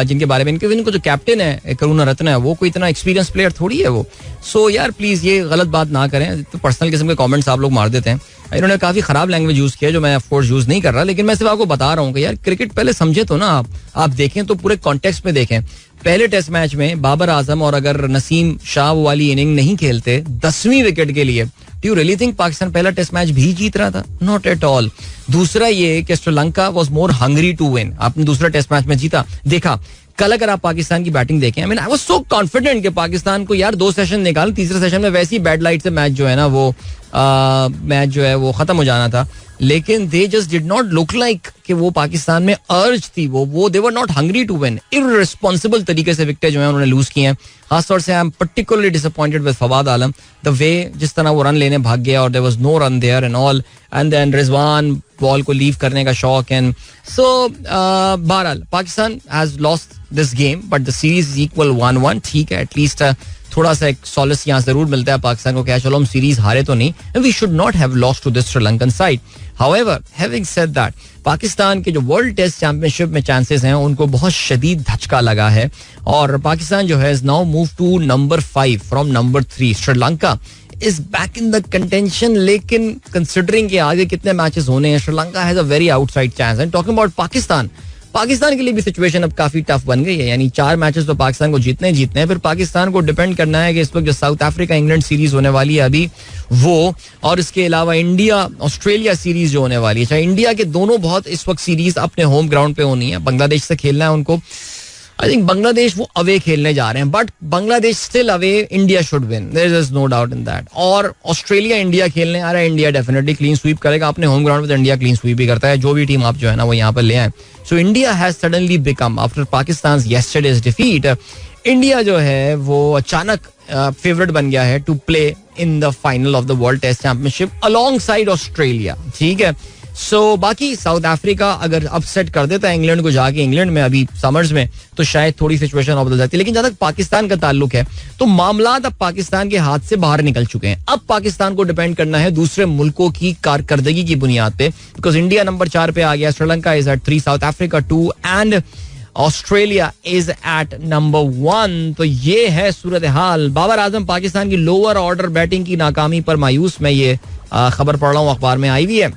जिनके बारे में इनको जो कैप्टन है करुणारत्न है वो कोई इतना एक्सपीरियंस प्लेयर थोड़ी है वो. सो यार प्लीज ये गलत बात ना करें. तो पर्सनल किस्म के कमेंट्स आप लोग मार देते हैं. इन्होंने काफी खराब लैंग्वेज यूज किया जो मैं ऑफ कोर्स यूज नहीं कर रहा, लेकिन मैं सिर्फ आपको बता रहा हूँ कि यार क्रिकेट पहले समझे तो ना आप देखें तो पूरे कॉन्टेक्स्ट में देखें. पहले टेस्ट मैच में बाबर आजम और अगर नसीम शाह वाली इनिंग नहीं खेलते 10वीं विकेट के लिए, do you really think Pakistan पहला टेस्ट मैच भी जीत रहा था? Not at all. दूसरा ये कि Sri Lanka was more hungry to win. आपने दूसरा टेस्ट मैच में जीता. देखा कल अगर आप पाकिस्तान की बैटिंग देखें, आई वाज सो कॉन्फिडेंट कि पाकिस्तान को यार 2 सेशन निकाल, तीसरे सेशन में वैसी बैड लाइट से मैच जो है ना वो खत्म हो जाना था. लेकिन they just did not look like कि वो पाकिस्तान में अर्ज थी, वो they were not hungry to win. Irresponsible तरीके से विकेट जो है उन्होंने लूज किए हैं. खासतौर से I am particularly disappointed with Fawad Alam, the way जिस तरह वो रन लेने भाग गया और there was no run there and all, and then Rizwan ball को लीव करने का शौक. एंड सो बहरहाल Pakistan has lost this game but the series is equal 1-1. ठीक है, एटलीस्ट थोड़ा सा एक सॉलिस यहाँ जरूर मिलता है पाकिस्तान को, क्या चलो हम सीरीज हारे तो नहीं. We should not have lost to this Sri Lankan side. However having said that, Pakistan के जो वर्ल्ड टेस्ट चैंपियनशिप में चांसेस हैं उनको बहुत शदीद धचका लगा है और पाकिस्तान जो है now move to number 5 from number 3. Sri Lanka is back in the contention, लेकिन कंसिडरिंग के आगे कितने मैचेस होने हैं, Sri Lanka has a very outside chance. And talking about Pakistan के लिए भी सिचुएशन अब काफी टफ बन गई है. यानी 4 मैचेस तो पाकिस्तान को जीतने हैं, फिर पाकिस्तान को डिपेंड करना है कि इस वक्त जो साउथ अफ्रीका इंग्लैंड सीरीज होने वाली है अभी वो, और इसके अलावा इंडिया ऑस्ट्रेलिया सीरीज जो होने वाली है. चाहे इंडिया के दोनों बहुत इस वक्त सीरीज अपने होम ग्राउंड पे होनी है, बांग्लादेश से खेलना है उनको. आई थिंक बांग्लादेश वो अवे खेलने जा रहे हैं, but Bangladesh still away, India should win, there is no doubt in that. और ऑस्ट्रेलिया इंडिया खेलने आ रहा है, इंडिया डेफिनेटली क्लीन स्वीप करेगा अपने होम ग्राउंड पे. इंडिया क्लीन स्वीप भी करता है, जो भी टीम आप जो है ना वो यहाँ पर ले आए. So India has suddenly become after Pakistan yesterday's defeat, India जो है वो अचानक फेवरेट बन गया है to play in the final of the world test championship alongside Australia. ठीक है, सो बाकी साउथ अफ्रीका अगर अपसेट कर देता है इंग्लैंड को जाके इंग्लैंड में अभी समर्स में, तो शायद थोड़ी सिचुएशन और बदल जाती है. लेकिन जहां तक पाकिस्तान का ताल्लुक है तो मामलात अब पाकिस्तान के हाथ से बाहर निकल चुके हैं. अब पाकिस्तान को डिपेंड करना है दूसरे मुल्कों की कारकर्दगी की बुनियाद पे, बिकॉज इंडिया नंबर 4 पे आ गया, Sri Lanka is at 3, South Africa 2 and Australia is at number 1. तो ये है सूरत हाल. बाबर आजम पाकिस्तान की लोअर ऑर्डर बैटिंग की नाकामी पर मायूस. मैं ये खबर पढ़ रहा हूँ, अखबार में आई हुई है.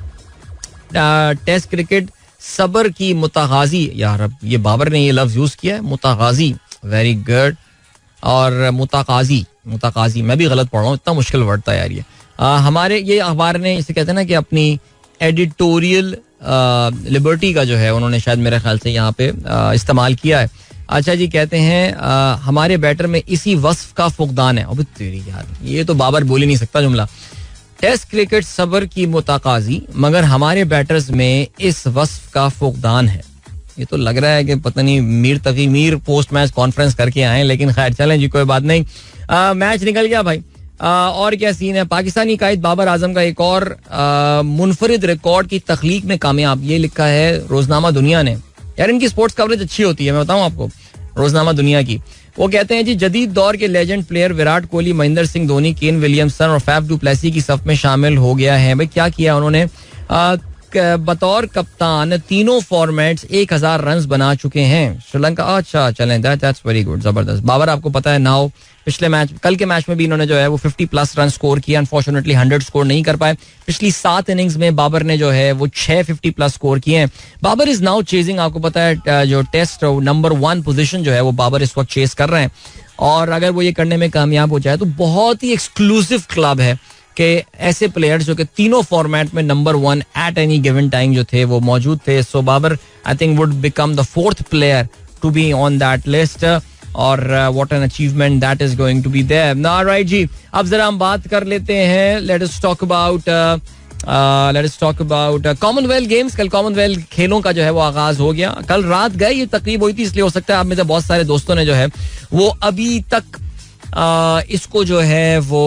टेस्ट क्रिकेट सबर की मुतागाजी, यार अब ये बाबर ने ये लफ्ज यूज किया है, मुतागाजी, वेरी गुड. और मुताकाजी मैं भी गलत पढ़ रहा हूँ, इतना मुश्किल वर्ड था यार ये. हमारे ये अखबार ने इसे कहते हैं ना कि अपनी एडिटोरियल लिबर्टी का जो है उन्होंने शायद मेरे ख्याल से यहाँ पे इस्तेमाल किया है. अच्छा जी, कहते हैं हमारे बैटर में इसी वस्फ का फुकदान है. अब तेरी यार ये तो बाबर बोल ही नहीं सकता जुमला. टेस्ट क्रिकेट सबर की मुताकाजी मगर हमारे बैटर्स में इस वस्फ का फुकदान है. ये तो लग रहा है कि पता नहीं मीर तकी मीर पोस्ट मैच कॉन्फ्रेंस करके आए, लेकिन खैर चलें जी, कोई बात नहीं. मैच निकल गया भाई. और क्या सीन है. पाकिस्तानी कायद बाबर आजम का एक और मुनफरिद रिकॉर्ड की तख्लीक में कामयाब. ये लिखा है रोजनामा दुनिया ने. यार इनकी स्पोर्ट्स कवरेज अच्छी होती है, मैं बताऊं आपको, रोजनामा दुनिया की. वो कहते हैं जी जदीद दौर के legend player Virat Kohli, Mahendra Singh Dhoni, Kane Williamson और फैफ डू प्लेसी की सफ में शामिल हो गया है. भाई क्या किया उन्होंने, बतौर कप्तान तीनों फॉर्मेट्स 1000 रन बना चुके हैं. श्रीलंका, अच्छा चलें, दैट्स वेरी गुड, जबरदस्त. बाबर आपको पता है नाउ पिछले मैच, कल के मैच में भी इन्होंने जो है वो 50+ रन स्कोर किया. अनफॉर्चुनेटली 100 स्कोर नहीं कर पाए. पिछली 7 इनिंग्स में बाबर ने जो है वो 6 50+ स्कोर किए हैं. बाबर इज नाउ चेजिंग, आपको पता है जो टेस्ट नंबर 1 पोजीशन जो है वो बाबर इस वक्त चेस कर रहे हैं. और अगर वो ये करने में कामयाब हो जाए तो बहुत ही एक्सक्लूसिव क्लब है कि ऐसे प्लेयर्स जो कि तीनों फॉर्मेट में number 1 at any given time जो थे वो मौजूद थे. So Babar I think would become the 4th player to be on that list. और what an achievement that is going to be there. Alright जी, अब जरा हम बात कर लेते हैं, let us talk about Commonwealth games. कल कॉमनवेल्थ खेलों का जो है वो आगाज हो गया. कल रात गए ये तकरीब हुई थी, इसलिए हो सकता है आप में से बहुत सारे दोस्तों ने जो है वो अभी तक इसको जो है वो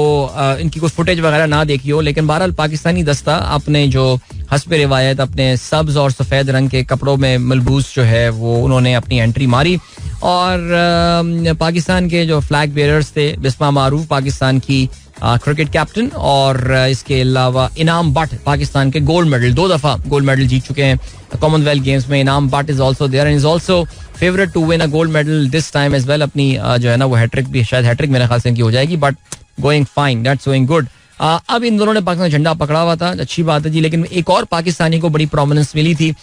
इनकी कोई फुटेज वगैरह ना देखी हो, लेकिन बहरहाल पाकिस्तानी दस्ता अपने जो हस्ब रिवायत अपने सब्ज और सफ़ेद रंग के कपड़ों में मलबूस जो है वो उन्होंने अपनी एंट्री मारी और पाकिस्तान के जो फ्लैग बेयरर्स थे बिस्मा मारूफ पाकिस्तान की क्रिकेट कैप्टन और इसके अलावा इनाम बट पाकिस्तान के गोल्ड मेडल 2 दफा गोल्ड मेडल जीत चुके हैं कॉमनवेल्थ गेम्स में. Inam Butt is also there and is also favourite to win a gold medal this time as well. अपनी जो है ना वो हैट्रिक भी शायद हैट्रिक मेरे ख्याल से इनकी हो जाएगी but going fine that's going good. अब इन दोनों ने पाकिस्तान झंडा पकड़ा हुआ था, अच्छी बात है जी. लेकिन एक और पाकिस्तानी को बड़ी प्रोमिनेंस मिली थी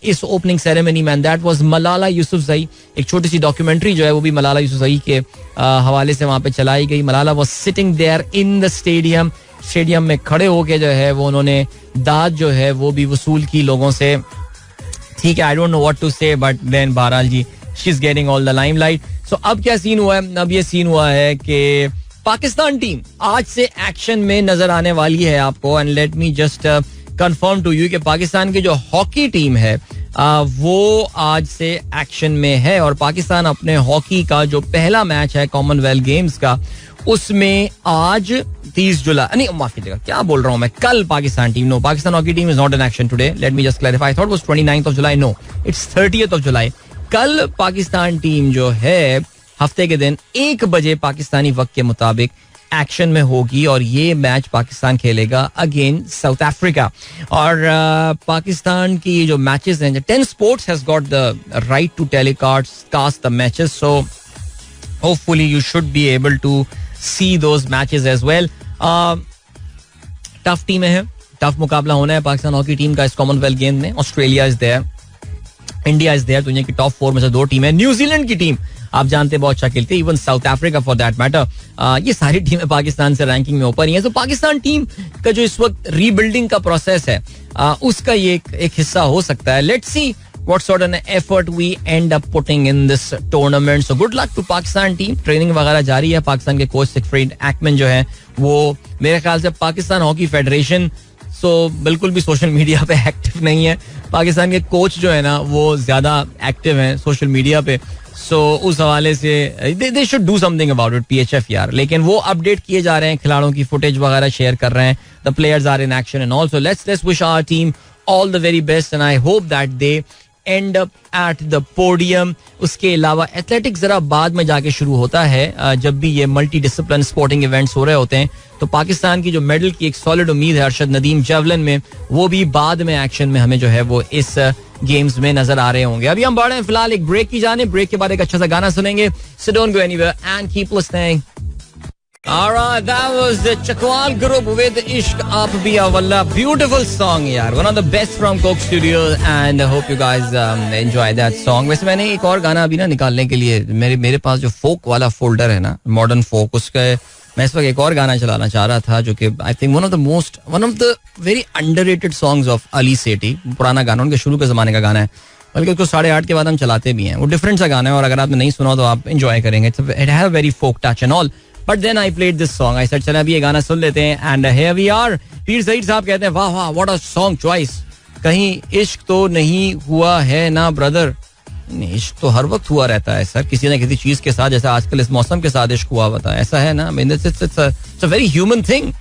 इस ओपनिंग सेरेमनी में, दैट वाज मलाला यूसुफजई. एक छोटी सी डॉक्यूमेंट्री जो है वो भी मलाला यूसुफजई के हवाले से वहां पे चलाई गई. Malala was sitting there in the stadium में खड़े होके जो है वो उन्होंने दाद जो है वो भी वसूल की लोगों से. ठीक है, I don't know what to say but then बहरहाल जी she is getting all the limelight. So अब क्या सीन हुआ है? अब ये सीन हुआ है कि पाकिस्तान टीम आज से एक्शन में नजर आने वाली है आपको. And let me just confirm to you कि पाकिस्तान की जो हॉकी टीम है वो आज से एक्शन में है और पाकिस्तान अपने हॉकी का जो पहला मैच है कॉमनवेल्थ गेम्स का उसमें आज 30 जुलाई नहीं माफ कीजिएगा क्या बोल रहा हूं मैं, कल Pakistan team Pakistan hockey team is not in action today. Let me just clarify. I thought was 29th of July. No, it's 30th of July. कल पाकिस्तान टीम जो है हफ्ते के दिन 1 बजे पाकिस्तानी वक्त के मुताबिक एक्शन में होगी और ये मैच पाकिस्तान खेलेगा अगेन साउथ अफ्रीका. और पाकिस्तान की जो मैचेस हैं, 10 sports has got the right to telecast the matches, so hopefully you should be able to see those matches as well. Tough टीमें हैं, टफ मुकाबला होना है पाकिस्तान हॉकी टीम का इस कॉमनवेल्थ गेम में. Australia is there, India is there, दुनिया की टॉप 4 में से 2 टीम है. न्यूजीलैंड की टीम आप जानते हैं बहुत अच्छा खेलती है, even south Africa for that matter. ये सारी टीमें पाकिस्तान से रैंकिंग में ऊपर ही हैं. तो पाकिस्तान टीम का जो इस वक्त रीबिल्डिंग का प्रोसेस है उसका ये एक हिस्सा हो सकता है. Let's see what sort of effort we end up putting in this tournament. So good luck to Pakistan team. Training वगैरह जारी है. पाकिस्तान के कोच सिगफ्रीड एक्मन जो है वो मेरे ख्याल से पाकिस्तान हॉकी फेडरेशन बिल्कुल भी सोशल मीडिया पे एक्टिव नहीं है. पाकिस्तान के कोच जो है ना वो ज्यादा एक्टिव हैं सोशल मीडिया पे. उस हवाले से they should do something about it PHF यार. लेकिन वो अपडेट किए जा रहे हैं, खिलाड़ियों की फुटेज वगैरह शेयर कर रहे हैं. The players are in action and also let's wish our team all the very best and I hope that they end up at the podium. उसके अलावा एथलेटिक्स जरा बाद में जाके शुरू होता है. जब भी ये मल्टी डिसिप्लिन स्पोर्टिंग इवेंट्स हो रहे होते हैं तो पाकिस्तान की जो मेडल की एक सॉलिड उम्मीद है अरशद नदीम जेवलिन में, वो भी बाद में एक्शन में हमें जो है वो इस गेम्स में नजर आ रहे होंगे. अभी हम बढ़ रहे हैं फिलहाल एक ब्रेक की जाने. ब्रेक के बाद एक अच्छा सा गाना सुनेंगे. So don't go anywhere and keep listening. Alright, that was the Chakwal group with Ishq Aap Bhi Awalla. Beautiful song यार, one of the best from Coke Studios and I hope you guys enjoy that song. वैसे मैंने एक और गाना अभी ना निकालने के लिए मेरे पास जो फोक वाला फोल्डर है ना, मॉडर्न फोक, उसका मैं इस वक्त एक और गाना चलाना चाह रहा था जो कि I think one of the very underrated songs of Ali Sethi. पुराना गाना, उनके शुरू के जमाने का गाना है, बल्कि उसको 8:30 के बाद हम चलाते भी हैं. वो डिफरेंट सा गाना है और अगर आपने नहीं सुना तो आप एंजॉय करेंगे. It have very folk touch and all. But then I played this song. I said चलो अभी ये गाना सुन लेते हैं. And here we are. Pir Saeed साहब कहते हैं वाह वाह व्हाट अ सॉन्ग चॉइस. कहीं इश्क तो नहीं हुआ है ना ब्रदर? इश्क तो हर वक्त हुआ रहता है सर, किसी ना किसी चीज के साथ, जैसे आजकल इस मौसम के साथ इश्क हुआ होता है, ऐसा है ना. It's a very human thing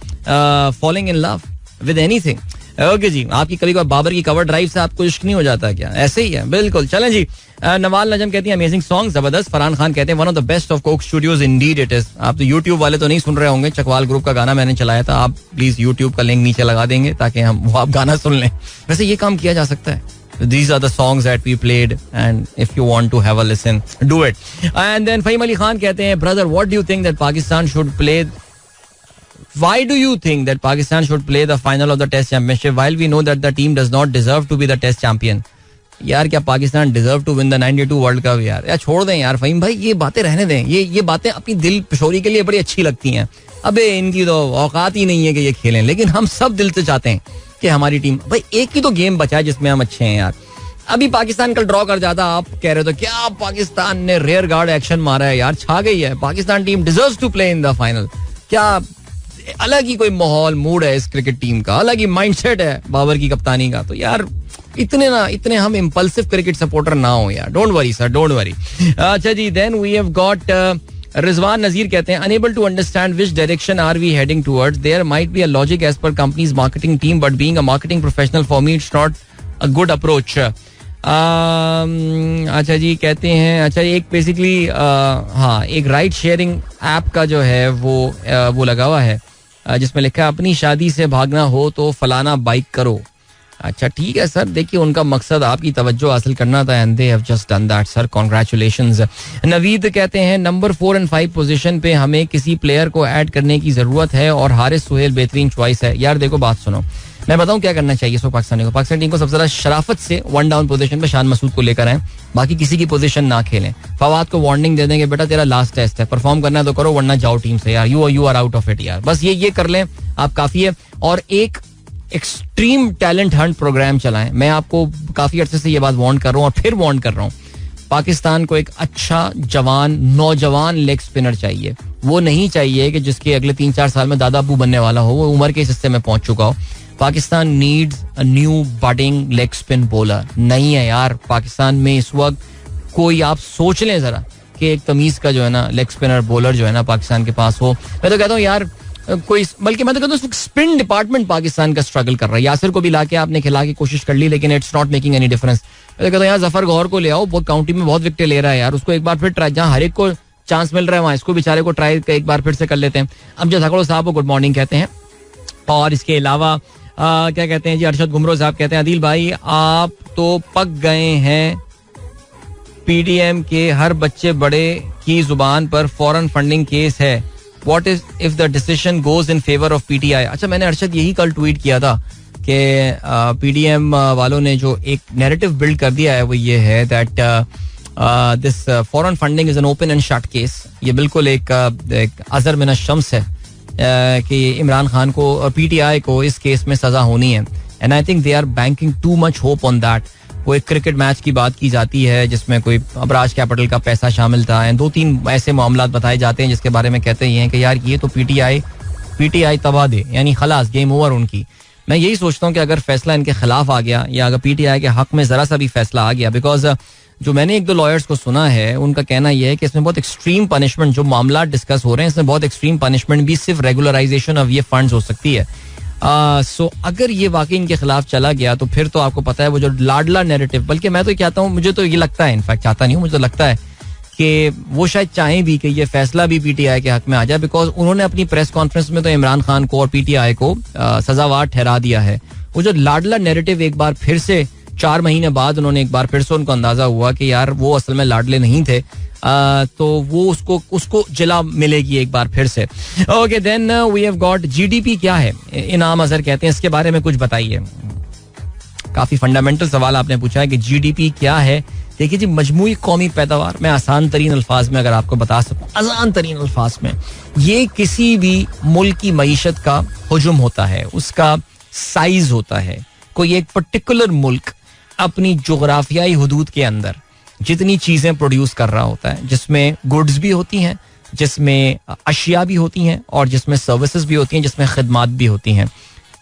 falling in love with anything. Okay जी, आपकी कभी कोई बाबर की कवर ड्राइव से आपको इश्क नहीं हो जाता क्या? ऐसे ही है बिल्कुल. चलें जी. नवाल नजम कहती है अमेजिंग सॉन्ग, जबरदस्त. फरहान खान कहते हैं one of the best of Coke studios Indeed it is. आप तो यूट्यूब वाले तो नहीं सुन रहे होंगे, चकवाल ग्रुप का गाना मैंने चलाया था, आप प्लीज यूट्यूब का लिंक नीचे लगा देंगे ताकि हम वो आप गाना सुन लें. वैसे ये काम किया जा सकता है. These are the songs that we played and if you want to have a listen, do it. And then Fahim Ali Khan कहते हैं brother, what do you think that Pakistan should play? Why do you think that Pakistan should play the final of the Test Championship while we know that the team does not deserve to be the Test champion? यार क्या Pakistan deserve to win the 92 World Cup यार? यार छोड़ दें यार फहीम भाई, ये बातें रहने दें. ये बातें अपनी दिल पिशोरी के लिए बड़ी अच्छी लगती हैं. अबे इनकी तो औकात ही नहीं है कि ये खेलें, लेकिन हम सब दिल से चाहते हैं कि हमारी टीम, भाई एक ही तो गेम बचा है जिसमें हम अच्छे हैं यार. अभी पाकिस्तान कल ड्रॉ कर जाता, आप कह रहे हो तो क्या पाकिस्तान ने रेयर गार्ड एक्शन मारा है यार, छा गई है Pakistan team, deserves to play in the final. क्या अलग ही कोई माहौल मूड है इस क्रिकेट टीम का, अलग ही माइंडसेट है बाबर की कप्तानी का. तो यार इतने हम इम्पल्सिव क्रिकेट सपोर्टर ना हो यार. Don't worry sir, don't worry. अच्छा जी, then we have got Rizwan Nazir कहते हैं unable to understand which direction are we heading towards, there might be a logic as per companies marketing team, but being a marketing professional for me it's not a good approach. अच्छा जी, कहते हैं अच्छा एक basically हाँ एक ride sharing app का जो है वो लगा हुआ है जिसमें लिखा है अपनी शादी से भागना हो तो फलाना बाइक करो. अच्छा ठीक है सर, देखिए उनका मकसद आपकी तवज्जो हासिल करना था and they have just done that sir, congratulations. Naveed कहते हैं नंबर 4 और 5 पोजीशन पे हमें किसी प्लेयर को ऐड करने की जरूरत है और हारिस सुहेल बेहतरीन चॉइस है. यार देखो बात सुनो, मैं बताऊं क्या करना चाहिए इसको पाकिस्तान टीम को. सबसे ज्यादा शराफत से 1 डाउन पोजीशन पे शान मसूद को लेकर आए, बाकी किसी की पोजीशन ना खेलें. फवाद को वार्निंग दे देंगे बेटा तेरा लास्ट टेस्ट है, परफॉर्म करना है तो करो वरना जाओ टीम से यार, you are out of it यार. बस ये कर लें आप, काफी है. और एक एक्सट्रीम टैलेंट हंट प्रोग्राम चलाएं. मैं आपको काफी अरसे से ये बात वार्न कर रहा हूँ और फिर वार्न कर रहा हूँ, पाकिस्तान को एक अच्छा जवान नौजवान लेग स्पिनर चाहिए. वो नहीं चाहिए कि जिसके अगले 3-4 साल में दादा अबू बनने वाला हो, वो उम्र के इस हिस्से में पहुंच चुका हो. Pakistan needs a new budding leg spin bowler. नहीं है यार पाकिस्तान में इस वक्त कोई, आप सोच लें जरा कि एक तमीज का जो है ना लेग स्पिनर बॉलर जो है ना पाकिस्तान के पास हो. मैं तो कहता हूँ यार कोई, बल्कि मैं तो कहता हूँ स्पिन डिपार्टमेंट पाकिस्तान का स्ट्रगल कर रहा है. यासिर को भी लाके आपने खिला के कोशिश कर ली लेकिन it's not making any difference. मैं तो कहता हूँ यार जफर गौर को ले आओ, बहुत काउंटी में बहुत विकेट ले रहा है यार, उसको एक बार फिर ट्राई, जहाँ हर एक को चांस मिल रहा है वहाँ इसको बेचारे को ट्राई एक बार फिर से कर लेते हैं. अमजद हकड़ो साहब को गुड मॉर्निंग कहते हैं. और इसके अलावा क्या कहते हैं जी, अरशद गुमरो साहब कहते हैं अदील भाई आप तो पक गए हैं, पीडीएम के हर बच्चे बड़े की जुबान पर फॉरेन फंडिंग केस है. What is if the decision goes in favor of PTI? अच्छा मैंने अरशद यही कल ट्वीट किया था कि पीडीएम वालों ने जो एक नैरेटिव बिल्ड कर दिया है वो ये है that this foreign funding is an open and shut case. ये बिल्कुल एक अजर मिन शम्स है कि इमरान खान को और पीटीआई को इस केस में सजा होनी है. And I think they are banking too much hope on that. वो एक क्रिकेट मैच की बात की जाती है जिसमें कोई अबराज कैपिटल का पैसा शामिल था एंड 2-3 ऐसे मामला बताए जाते हैं जिसके बारे में कहते हैं कि यार ये तो पीटीआई तबाह दे, यानी खलास गेम ओवर उनकी. मैं यही सोचता हूँ कि अगर फैसला इनके खिलाफ आ गया या अगर पीटीआई के हक में जरा सा भी फैसला आ गया, बिकॉज जो मैंने 1-2 लॉयर्स को सुना है उनका कहना यह है कि इसमें बहुत एक्सट्रीम पनिशमेंट, जो मामला डिस्कस हो रहे हैं इसमें बहुत एक्सट्रीम पनिशमेंट भी सिर्फ रेगुलराइजेशन ऑफ ये फंड्स हो सकती है. सो अगर ये वाकई इनके खिलाफ चला गया तो फिर तो आपको पता है वो जो लाडला नैरेटिव, बल्कि मैं तो कहता हूँ, मुझे तो ये लगता है, इनफैक्ट चाहता नहीं हूँ, मुझे तो लगता है कि वो शायद चाहें भी कि ये फैसला भी पीटीआई के हक में आ जाए, बिकॉज उन्होंने अपनी प्रेस कॉन्फ्रेंस में तो इमरान खान को और पीटीआई को सजावार ठहरा दिया है. वो जो लाडला नैरेटिव एक बार फिर से 4 महीने बाद उन्होंने एक बार फिर से उनको अंदाजा हुआ कि यार वो असल में लाडले नहीं थे, तो वो उसको जिला मिलेगी एक बार फिर से. Okay then we have got GDP क्या है, इनाम अजहर कहते हैं इसके बारे में कुछ बताइए. काफी फंडामेंटल सवाल आपने पूछा है कि जीडीपी क्या है. देखिए जी, मजमूई कौमी पैदावार, मैं आसान तरीन अल्फाज में अगर आपको बता सकूं, आसान तरीन अल्फाज में, ये किसी भी मुल्क की मईशत का हुजुम होता है, उसका साइज होता है. कोई एक पर्टिकुलर मुल्क अपनी जोग्राफियाई हुदूद के अंदर जितनी चीजें प्रोड्यूस कर रहा होता है, जिसमें गुड्स भी होती हैं, जिसमें अशिया भी होती हैं और जिसमें सर्विसेज भी होती हैं, जिसमें खिदमात भी होती हैं,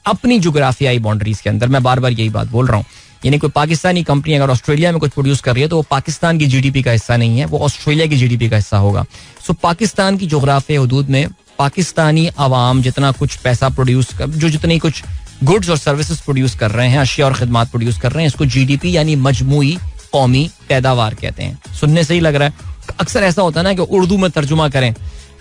अपनी जोग्राफियाई बाउंड्रीज के अंदर. मैं बार बार यही बात बोल रहा हूँ, यानी कोई पाकिस्तानी कंपनी अगर ऑस्ट्रेलिया में कुछ प्रोड्यूस कर रही है तो वो पाकिस्तान की जीडीपी का हिस्सा नहीं है, वो ऑस्ट्रेलिया की जीडीपी का हिस्सा होगा. सो पाकिस्तान की जोग्राफियाई हुदूद में पाकिस्तानी अवाम जितना कुछ पैसा प्रोड्यूस कर, जो जितनी कुछ गुड्स और सर्विसेज प्रोड्यूस कर रहे हैं, अशिया और खिदमात प्रोड्यूस कर रहे हैं, इसको जीडीपी यानी मजमूई कौमी पैदावार कहते हैं. सुनने से ही लग रहा है, अक्सर ऐसा होता है ना कि उर्दू में तर्जुमा करें,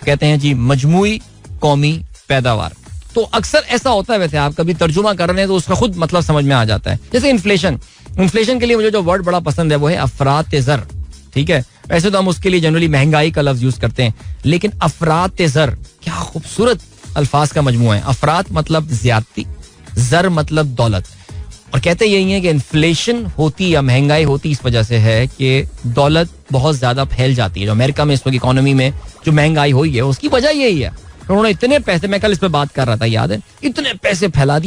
कहते हैं जी मजमूई कौमी पैदावार, तो अक्सर ऐसा होता है. वैसे आप कभी तर्जुमा कर रहे हैं तो उसका खुद मतलब समझ में आ जाता है. जैसे इन्फ्लेशन के लिए मुझे जो वर्ड बड़ा पसंद है वो है अफरात ज़र. ठीक है, वैसे तो हम उसके लिए जनरली महंगाई का लफ्ज यूज करते हैं, लेकिन अफरात ज़र क्या खूबसूरत अल्फाज का मजमूआ है. अफरात मतलब ज्यादती, जर मतलब दौलत. और कहते यही है कि इन्फ्लेशन होती या महंगाई होती इस वजह से है कि दौलत बहुत ज्यादा फैल जाती है. जो अमेरिका में इस वक्त इकोनॉमी में जो महंगाई हुई है उसकी वजह यही है. उन्होंने इतने पैसे, मैं कल इस पे बात कर रहा था, याद है, इतने पैसे फैला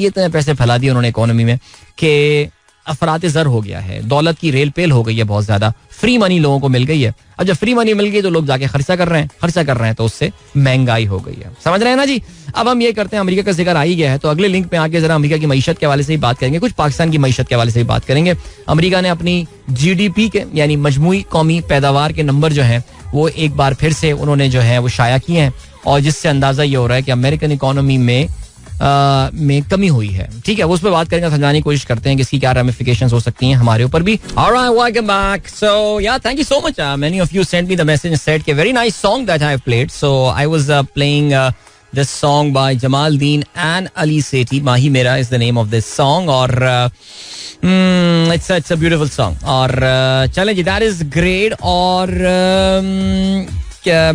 दिए उन्होंने इकोनॉमी में कि अफरात ज़र हो गया है, दौलत की रेल पेल हो गई है, बहुत ज्यादा फ्री मनी लोगों को मिल गई है. अब जब फ्री मनी मिल गई तो लोग जाके खर्चा कर रहे हैं तो उससे महंगाई हो गई है. समझ रहे हैं ना जी. अब हम ये करते हैं, अमेरिका का जिक्र आ ही गया है तो अगले लिंक पे आके जरा अमेरिका की मईशत के हवाले से ही बात करेंगे, कुछ पाकिस्तान की मईशत के हवाले से ही बात करेंगे. अमेरिका ने अपनी GDP के यानी मजमूई कौमी पैदावार के नंबर जो है वो एक बार फिर से उन्होंने जो है वो शाया किए हैं, और जिससे अंदाजा ये हो रहा है कि अमेरिकन इकोनॉमी में कमी हुई है. ठीक है, वो उस पर बात करेंगे, समझाने की कोशिश करते हैं कि इसकी क्या रैमिफिकेशंस हो सकती हैं हमारे ऊपर भी. Alright, welcome back. So yeah, thank you so much. Many of you sent me the message and said कि very nice song that I have played. So I was playing this song by Jamaldeen and Ali Sethi. Mahi Mera is the name of this song. और it's a beautiful song. और चलें जी, that is great. और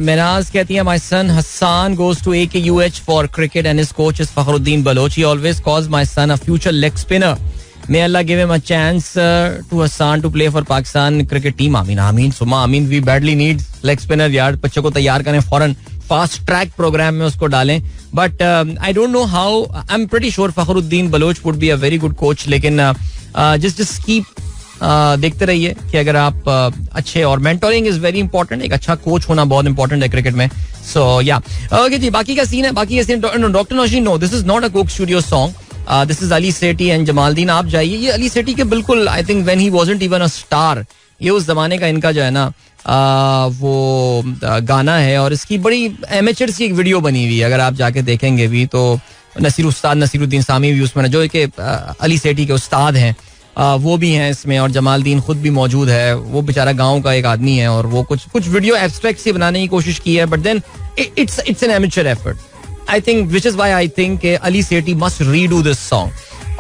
Minaz कहती है my son Hassan goes to AKUH for cricket and his coach is Fakhruddin Baloch. He always calls my son a future leg spinner. May Allah give him a chance to Hassan to play for Pakistan cricket team. Amin. Suma Amin. We badly need leg spinner यार. बच्चों को तैयार करें फौरन, fast track programme में उसको डालें. But I don't know how. I'm pretty sure Fakhruddin Baloch would be a very good coach. लेकिन just keep देखते रहिए कि अगर आप अच्छे, और मेंटोरिंग इज वेरी इंपॉर्टेंट, एक अच्छा कोच होना बहुत इंपॉर्टेंट है क्रिकेट में. सो या ओके जी, बाकी का सीन है. Doctor Naushin, no this is not a Coke Studio song, this is Ali Sethi and Jamaldin. आप जाइए, ये अली सेठी के बिल्कुल, I think when he wasn't even a star, ये उस जमाने का इनका जो है ना वो गाना है, और इसकी बड़ी एमेचर सी एक वीडियो बनी हुई है, अगर आप जाके देखेंगे भी तो. नसीरुद्दीन सामी भी उसमें, जो कि अली सेठी के उस्ताद हैं, वो भी हैं इसमें, और जमालदीन खुद भी मौजूद है. वो बेचारा गांव का एक आदमी है, और वो कुछ वीडियो एब्स्ट्रैक्ट से बनाने की कोशिश की है, but then it's an amateur effort, I think, which is why I think Ali Sethi must redo this song,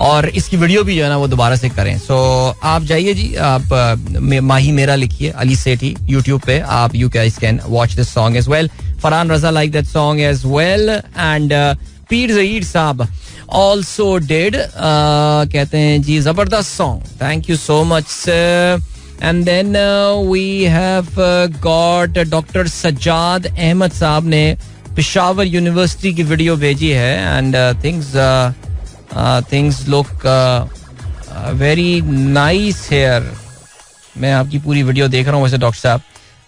और इसकी वीडियो भी जो है ना वो दोबारा से करें. सो आप जाइए जी, आप माही मेरा लिखिए अली सेठी यूट्यूब पे, आप you guys can watch this song as well. Farhan Raza like that song as well, and Pir Zaheer sahab also did. कहते हैं जी, जबरदस्त song, thank you so much. And then we have got doctor Sajjad Ahmad sahab ने पेशावर यूनिवर्सिटी की वीडियो भेजी है, and things look very nice here. मैं आपकी पूरी वीडियो देख रहा हूँ वैसे डॉक्टर साहब.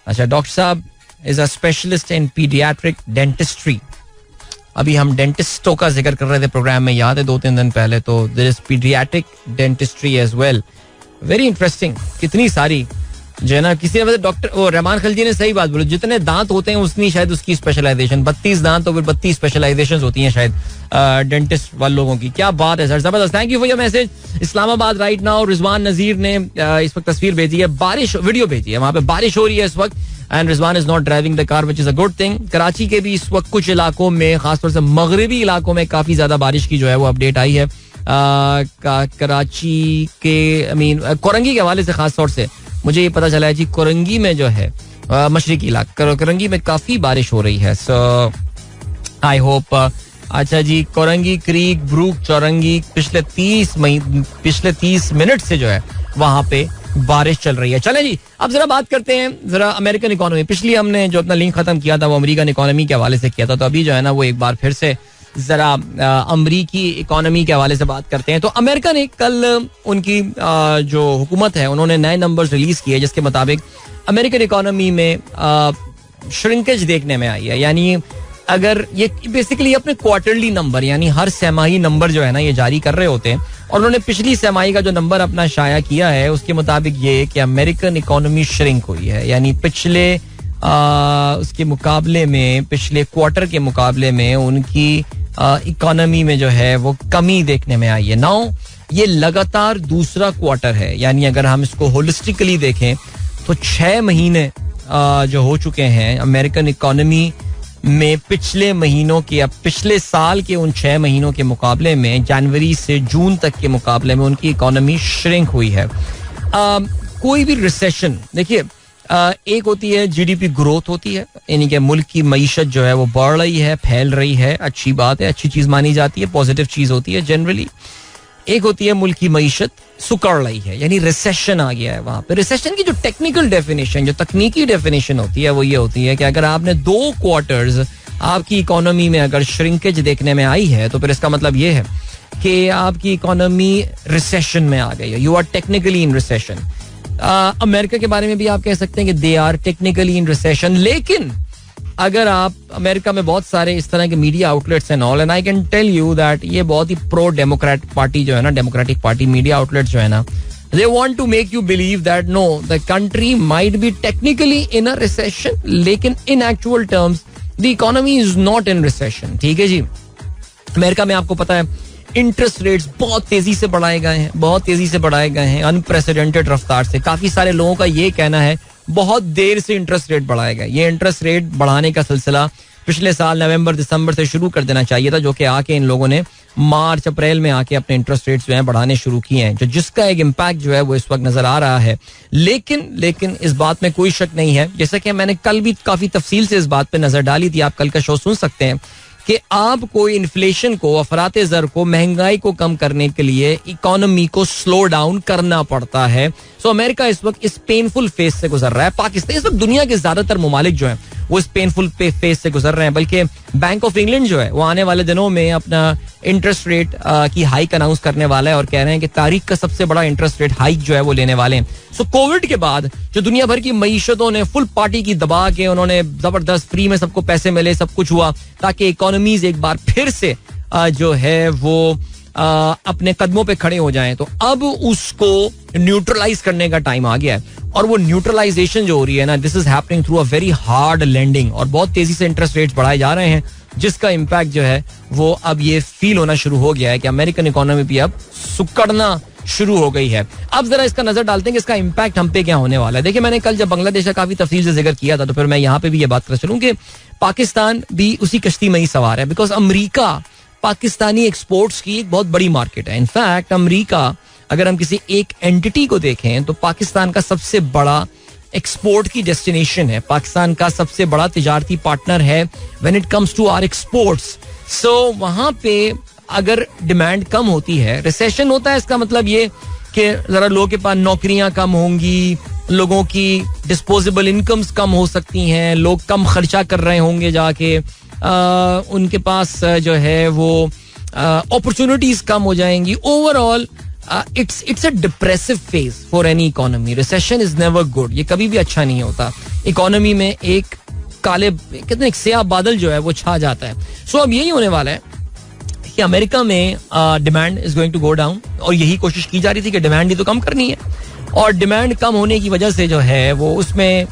अच्छा, डॉक्टर साहब is a specialist in paediatric dentistry. अभी हम डेंटिस्टों का जिक्र कर रहे थे प्रोग्राम में, याद है 2-3 दिन पहले, तो there is paediatric dentistry as well. Very interesting. कितनी सारी जो है ना, किसी ने डॉक्टर वो रहमान खलजी ने सही बात बोली, जितने दांत होते हैं उतनी शायद उसकी स्पेशलाइजेशन. 32 दांत तो फिर 32 स्पेशलाइजेशन होती हैं शायद डेंटिस्ट वाले लोगों की. क्या बात है सर, जबरदस्त. Thank you for your message. Islamabad right now Rizwan Nazir ने इस वक्त तस्वीर भेजी है, बारिश वीडियो भेजी है, वहां पे बारिश हो रही है इस वक्त, and Rizwan is not driving the car which is a good thing. Karachi के भी इस वक्त कुछ इलाकों में, खासतौर से मगरबी इलाकों में काफी ज्यादा बारिश की जो है वो अपडेट आई है. कराची के कोरंगी के हवाले से खासतौर से मुझे ये पता चला है जी, कोरंगी में जो है मशरिकी इलाका कोरंगी में काफी बारिश हो रही है. सो आई होप. अच्छा जी, कोरंगी क्रीक ब्रूक चौरंगी पिछले 30 मिनट से जो है वहां पे बारिश चल रही है. चलें जी, अब जरा बात करते हैं जरा अमेरिकन इकोनॉमी. पिछली हमने जो अपना लिंक खत्म किया था वो अमेरिकन इकोनॉमी के हवाले से किया था, तो अभी जो है ना वो एक बार फिर से जरा अमरीकी इकोनॉमी के हवाले से बात करते हैं. तो अमेरिका ने कल उनकी जो हुकूमत है उन्होंने नए नंबर्स रिलीज किए, जिसके मुताबिक अमेरिकन इकोनॉमी में श्रिंकेज देखने में आई है. यानी अगर ये बेसिकली अपने क्वार्टरली नंबर यानी हर सैमाही नंबर जो है ना ये जारी कर रहे होते हैं, और उन्होंने पिछली सैमाही का जो नंबर अपना शाया किया है उसके मुताबिक ये कि अमेरिकन इकोनॉमी श्रिंक हुई है. यानी पिछले उसके मुकाबले में, पिछले क्वार्टर के मुकाबले में उनकी इकोनॉमी में जो है वो कमी देखने में आई है. नाउ ये लगातार दूसरा क्वार्टर है, यानी अगर हम इसको होलिस्टिकली देखें तो 6 महीने जो हो चुके हैं अमेरिकन इकोनॉमी में पिछले महीनों के, अब पिछले साल के उन 6 महीनों के मुकाबले में, जनवरी से जून तक के मुकाबले में उनकी इकोनॉमी श्रिंक हुई है. कोई भी रिसेशन देखिए, एक होती है जीडीपी ग्रोथ होती है, यानी कि मुल्क की मईशत जो है वो बढ़ रही है, फैल रही है, अच्छी बात है, अच्छी चीज मानी जाती है, पॉजिटिव चीज होती है जनरली. एक होती है मुल्क की मईशत सुकड़ रही है, यानी रिसेशन आ गया है वहां पे. रिसेशन की जो टेक्निकल डेफिनेशन, जो तकनीकी डेफिनेशन होती है वो ये होती है कि अगर आपने 2 क्वार्टर्स आपकी इकोनॉमी में अगर श्रिंकेज देखने में आई है तो फिर इसका मतलब ये है कि आपकी इकोनॉमी रिसेशन में आ गई है, you are technically in recession. America के बारे में भी आप कह सकते हैं कि they are technically in recession. लेकिन अगर आप अमेरिका में बहुत सारे इस तरह के media outlets and all, and I can tell you that ये बहुत ही प्रो डेमोक्रेटिक पार्टी जो है ना, डेमोक्रेटिक पार्टी मीडिया आउटलेट्स जो है ना, they want to make you believe that no, the country might be technically in a recession, लेकिन in actual terms the economy is not in recession. ठीक है जी. America में आपको पता है इंटरेस्ट रेट्स बहुत तेजी से बढ़ाए गए हैं अनप्रेसिडेंटेड रफ्तार से. काफी सारे लोगों का ये कहना है बहुत देर से इंटरेस्ट रेट बढ़ाए गए. ये इंटरेस्ट रेट बढ़ाने का सिलसिला पिछले साल नवंबर दिसंबर से शुरू कर देना चाहिए था, जो कि आके इन लोगों ने मार्च अप्रैल में आके अपने इंटरेस्ट रेट्स जो हैं बढ़ाने शुरू किए हैं, जो जिसका एक इम्पैक्ट जो है वो इस वक्त नजर आ रहा है. लेकिन इस बात में कोई शक नहीं है, जैसा कि मैंने कल भी काफी तफसील से इस बात पे नजर डाली थी, आप कल का शो सुन सकते हैं, कि आपको इन्फ्लेशन को, अफराते ज़र को, महंगाई को कम करने के लिए इकोनॉमी को स्लो डाउन करना पड़ता है. सो अमेरिका इस वक्त इस पेनफुल फेज से गुजर रहा है. पाकिस्तान, इस वक्त दुनिया के ज्यादातर ममालिक जो हैं वो इस पेनफुल फेज से गुजर रहे हैं. बल्कि बैंक ऑफ इंग्लैंड जो है वो आने वाले दिनों में अपना इंटरेस्ट रेट की हाइक अनाउंस करने वाला है और कह रहे हैं कि तारीख का सबसे बड़ा इंटरेस्ट रेट हाइक जो है वो लेने वाले हैं. सो कोविड के बाद जो दुनिया भर की मईशतों ने फुल पार्टी की दबा के उन्होंने जबरदस्त फ्री में सबको पैसे मिले, सब कुछ हुआ ताकि इकोनॉमीज एक बार फिर से जो है वो अपने कदमों पे खड़े हो जाएं, तो अब उसको न्यूट्रलाइज करने का टाइम आ गया है. और वो न्यूट्रलाइजेशन जो हो रही है ना, this is happening through a very hard landing, और बहुत तेजी से इंटरेस्ट रेट्स बढ़ाए जा रहे हैं, जिसका इम्पैक्ट जो है वो अब ये फील होना शुरू हो गया है कि अमेरिकन इकोनॉमी भी अब सुकड़ना शुरू हो गई है. अब जरा इसका नजर डालते हैं कि इसका इम्पैक्ट हम पे क्या होने वाला है. देखिए, मैंने कल जब बांग्लादेश का काफी तफसील से जिक्र किया था, तो फिर मैं यहाँ पे भी ये बात कर चलूं कि पाकिस्तान भी उसी कश्ती में ही सवार है, बिकॉज अमरीका पाकिस्तानी एक्सपोर्ट्स की एक बहुत बड़ी मार्केट है. इनफैक्ट अमरीका, अगर हम किसी एक एंटिटी को देखें तो पाकिस्तान का सबसे बड़ा एक्सपोर्ट की डेस्टिनेशन है, पाकिस्तान का सबसे बड़ा तिजारती पार्टनर है when it comes to our exports. So वहां पे अगर डिमांड कम होती है, रिसेशन होता है, इसका मतलब ये कि जरा लोगों के पास नौकरियां कम होंगी, लोगों की डिस्पोजेबल इनकम्स कम हो सकती हैं, लोग कम खर्चा कर रहे होंगे जाके, उनके पास जो है वो अपॉर्चुनिटीज कम हो जाएंगी. Overall it's a depressive phase for any economy. Recession is never good, ये कभी भी अच्छा नहीं होता. इकोनॉमी में एक काले कितने एक स्याह बादल जो है वो छा जाता है. सो अब यही होने वाला है कि अमेरिका में demand is going to go down, और यही कोशिश की जा रही थी कि डिमांड ही तो कम करनी है, और डिमांड कम होने की वजह से जो है वो उसमें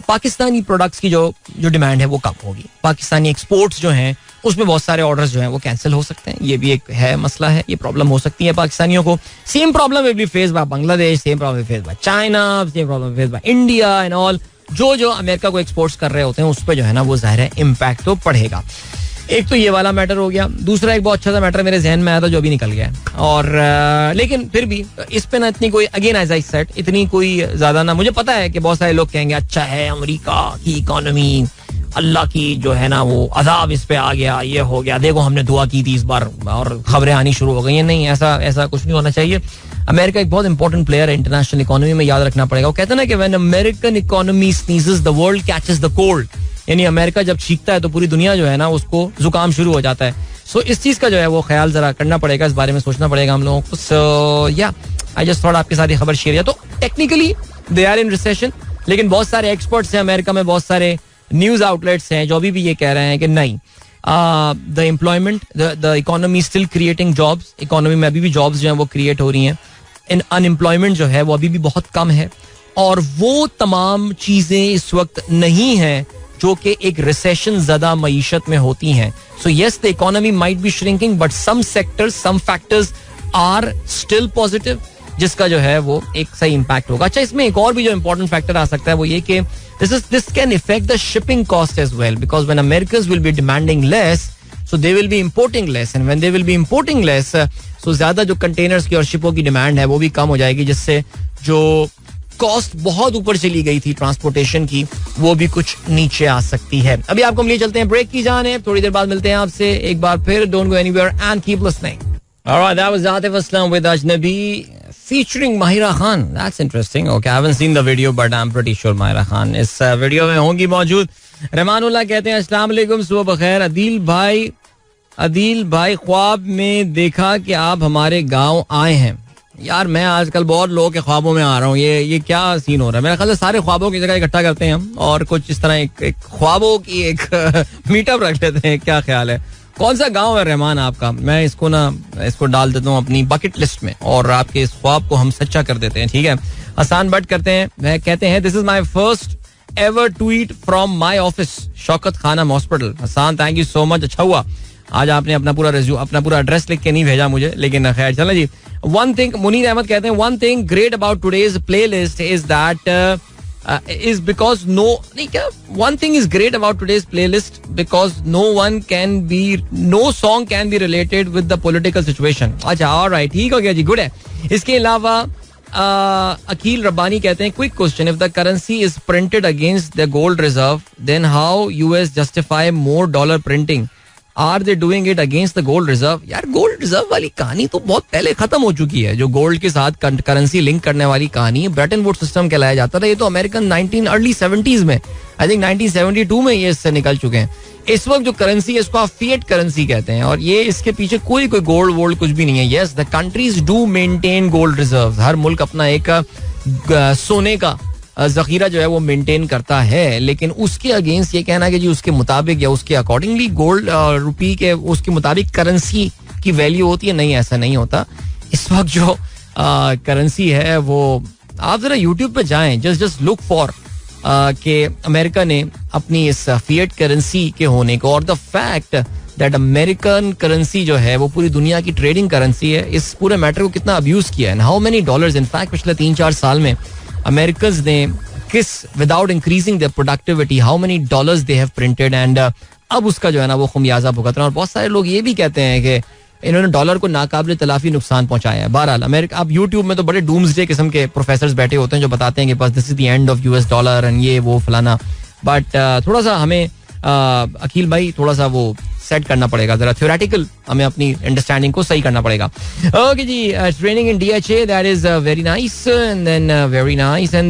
पाकिस्तानी प्रोडक्ट्स की जो डिमांड है वो कम होगी. पाकिस्तानी एक्सपोर्ट्स जो हैं उसमें बहुत सारे ऑर्डर्स जो हैं वो कैंसिल हो सकते हैं. ये भी एक है मसला है, ये प्रॉब्लम हो सकती है पाकिस्तानियों को. Same problem will be faced by Bangladesh, same problem faced by China, same problem faced by India and all. जो अमेरिका को एक्सपोर्ट्स कर रहे होते हैं उस पर जो है ना वो जाहिर है इम्पैक्ट तो पड़ेगा. एक तो ये वाला मैटर हो गया. दूसरा एक बहुत अच्छा सा मैटर मेरे जहन में आया था जो भी निकल गया, और लेकिन फिर भी इस पे ना इतनी कोई, अगेन एज आई सेड, इतनी कोई ज्यादा ना, मुझे पता है कि बहुत सारे लोग कहेंगे अच्छा है अमेरिका की इकोनॉमी, अल्लाह की जो है ना वो अजाब इस पे आ गया, ये हो गया, देखो हमने दुआ की थी इस बार और खबरें आनी शुरू हो गई हैं. नहीं, ऐसा कुछ नहीं होना चाहिए. अमेरिका एक बहुत इंपॉर्टेंट प्लेयर है इंटरनेशनल इकोनॉमी में, याद रखना पड़ेगा. वो कहते हैं ना कि when American economy sneezes the world catches the cold, यानी अमेरिका जब छींकता है तो पूरी दुनिया जो है ना उसको जुकाम शुरू हो जाता है. सो इस चीज का जो है वो ख्याल जरा करना पड़ेगा, इस बारे में सोचना पड़ेगा हम लोगों को. सो या आई जस्ट थॉट आपके साथ ये खबर शेयर किया. तो technically they are in recession, लेकिन बहुत सारे एक्सपर्ट्स हैं अमेरिका में, बहुत सारे न्यूज आउटलेट्स हैं जो अभी भी ये कह रहे हैं कि नहीं, the employment, the economy still creating jobs. Economy में अभी भी जॉब्स जो हैं वो क्रिएट हो रही हैं. अनएम्प्लॉयमेंट जो है वो अभी भी बहुत कम है, और वो तमाम चीजें इस वक्त नहीं हैं जो कि एक रिसेशन ज़दा मईशत में होती हैं. So yes, the economy might be shrinking, but some sectors, some factors are still positive, जिसका जो है वो एक सही इम्पैक्ट होगा. अच्छा, इसमें एक और भी जो इंपॉर्टेंट फैक्टर आ सकता है वो ये कि this can affect the shipping cost as well, because when Americans will be demanding less, so they will be importing less, and when they will be importing less, so ज्यादा जो containers की और शिपों की डिमांड है वो भी कम हो जाएगी, जिससे जो कॉस्ट बहुत ऊपर चली गई थी ट्रांसपोर्टेशन की वो भी कुछ नीचे आ सकती है. अभी आपको हम लिए चलते हैं ब्रेक की जाने, थोड़ी देर बाद मिलते हैं आपसे एक बार फिर. Don't go anywhere and keep listening. Alright, that was Atif Aslam with Ajnabi featuring Mahira Khan. That's interesting. Okay, I haven't seen the video, but I'm pretty sure Mahira Khan इस वीडियो में होंगी मौजूद. रहमानुल्लाह कहते हैं अस्सलाम वालेकुम, सुबह बखैर. अदील भाई अदील भाई, ख्वाब में देखा कि आप हमारे गांव आए हैं. यार मैं आजकल बहुत लोगों के ख्वाबों में आ रहा हूँ. ये क्या सीन हो रहा है? मेरा ख्याल है सारे ख्वाबों की जगह इकट्ठा करते हैं हम और कुछ इस तरह एक ख्वाबों की एक मीटअप रख लेते हैं. क्या ख्याल है? कौन सा गांव है रहमान आपका? मैं इसको डाल देता हूँ अपनी बकेट लिस्ट में और आपके इस ख्वाब को हम सच्चा कर देते हैं. ठीक है, आसान बट करते हैं. वह कहते हैं, this is my first ever tweet from my office, Shaukat Khanum hospital. Hassan, thank you so much. अच्छा हुआ आज आपने अपना पूरा एड्रेस लिख के नहीं भेजा मुझे, लेकिन खैर चलो जी. वन थिंग, मुनीर अहमद कहते हैं, one thing great about today's playlist is that is because one thing is great about today's playlist because no song can be related with the political situation. अच्छा, alright, ठीक हो गया जी, गुड है. इसके अलावा अकील रब्बानी कहते हैं, quick question, if the currency is printed against the gold reserve then how US justify more dollar printing? Are they doing it against the gold reserve? यार गोल्ड रिजर्व वाली कहानी तो बहुत पहले खत्म हो चुकी है. जो गोल्ड के साथ करेंसी लिंक करने वाली कहानी ब्रेटन वुड्स सिस्टम कहलाया जाता था. ये तो अमेरिकन अर्ली 70s में, आई थिंक 1972 में ये इससे निकल चुके हैं. इस वक्त जो करेंसी है इसको आप फिएट करेंसी कहते हैं और ये इसके पीछे कोई गोल्ड वोल्ड कुछ भी नहीं है. Yes, the countries do maintain gold reserve. हर मुल्क अपना एक सोने का जखीरा जो है वो मेंटेन करता है, लेकिन उसके अगेंस्ट ये कहना कि जी उसके मुताबिक या उसके अकॉर्डिंगली गोल्ड रुपी के उसके मुताबिक करेंसी की वैल्यू होती है, नहीं, ऐसा नहीं होता. इस वक्त जो करेंसी है वो आप जरा यूट्यूब पे जाएं, जस्ट लुक फॉर कि अमेरिका ने अपनी इस फिएट करेंसी के होने को और the fact that American currency जो है वो पूरी दुनिया की ट्रेडिंग करेंसी है, इस पूरे मैटर को कितना अब्यूज किया है. हाउ मेनी डॉलर्स, इनफैक्ट पिछले 3-4 साल में अमेरिकन्स ने without increasing there productivity, how many dollars they have printed and अब उसका जो है ना वो खुमियाजा भुगत रहे हैं. और बहुत सारे लोग ये भी कहते हैं कि इन्होंने डॉलर को नाकाबिल तलाफी नुकसान पहुंचाया है. बहरहाल अमेरिका, अब यूट्यूब में तो बड़े डूम्सडे किस्म के प्रोफेसर्स बैठे होते हैं जो बताते हैं कि बस this is the end of US dollar and ये वो फलाना. बट थोड़ा सा हमें अकील भाई थोड़ा सा वो सेट करना पड़ेगा, जरा थ्योरेटिकल हमें अपनी अंडरस्टैंडिंग को सही करना पड़ेगा. ओके जी, training in DHA, that is very nice and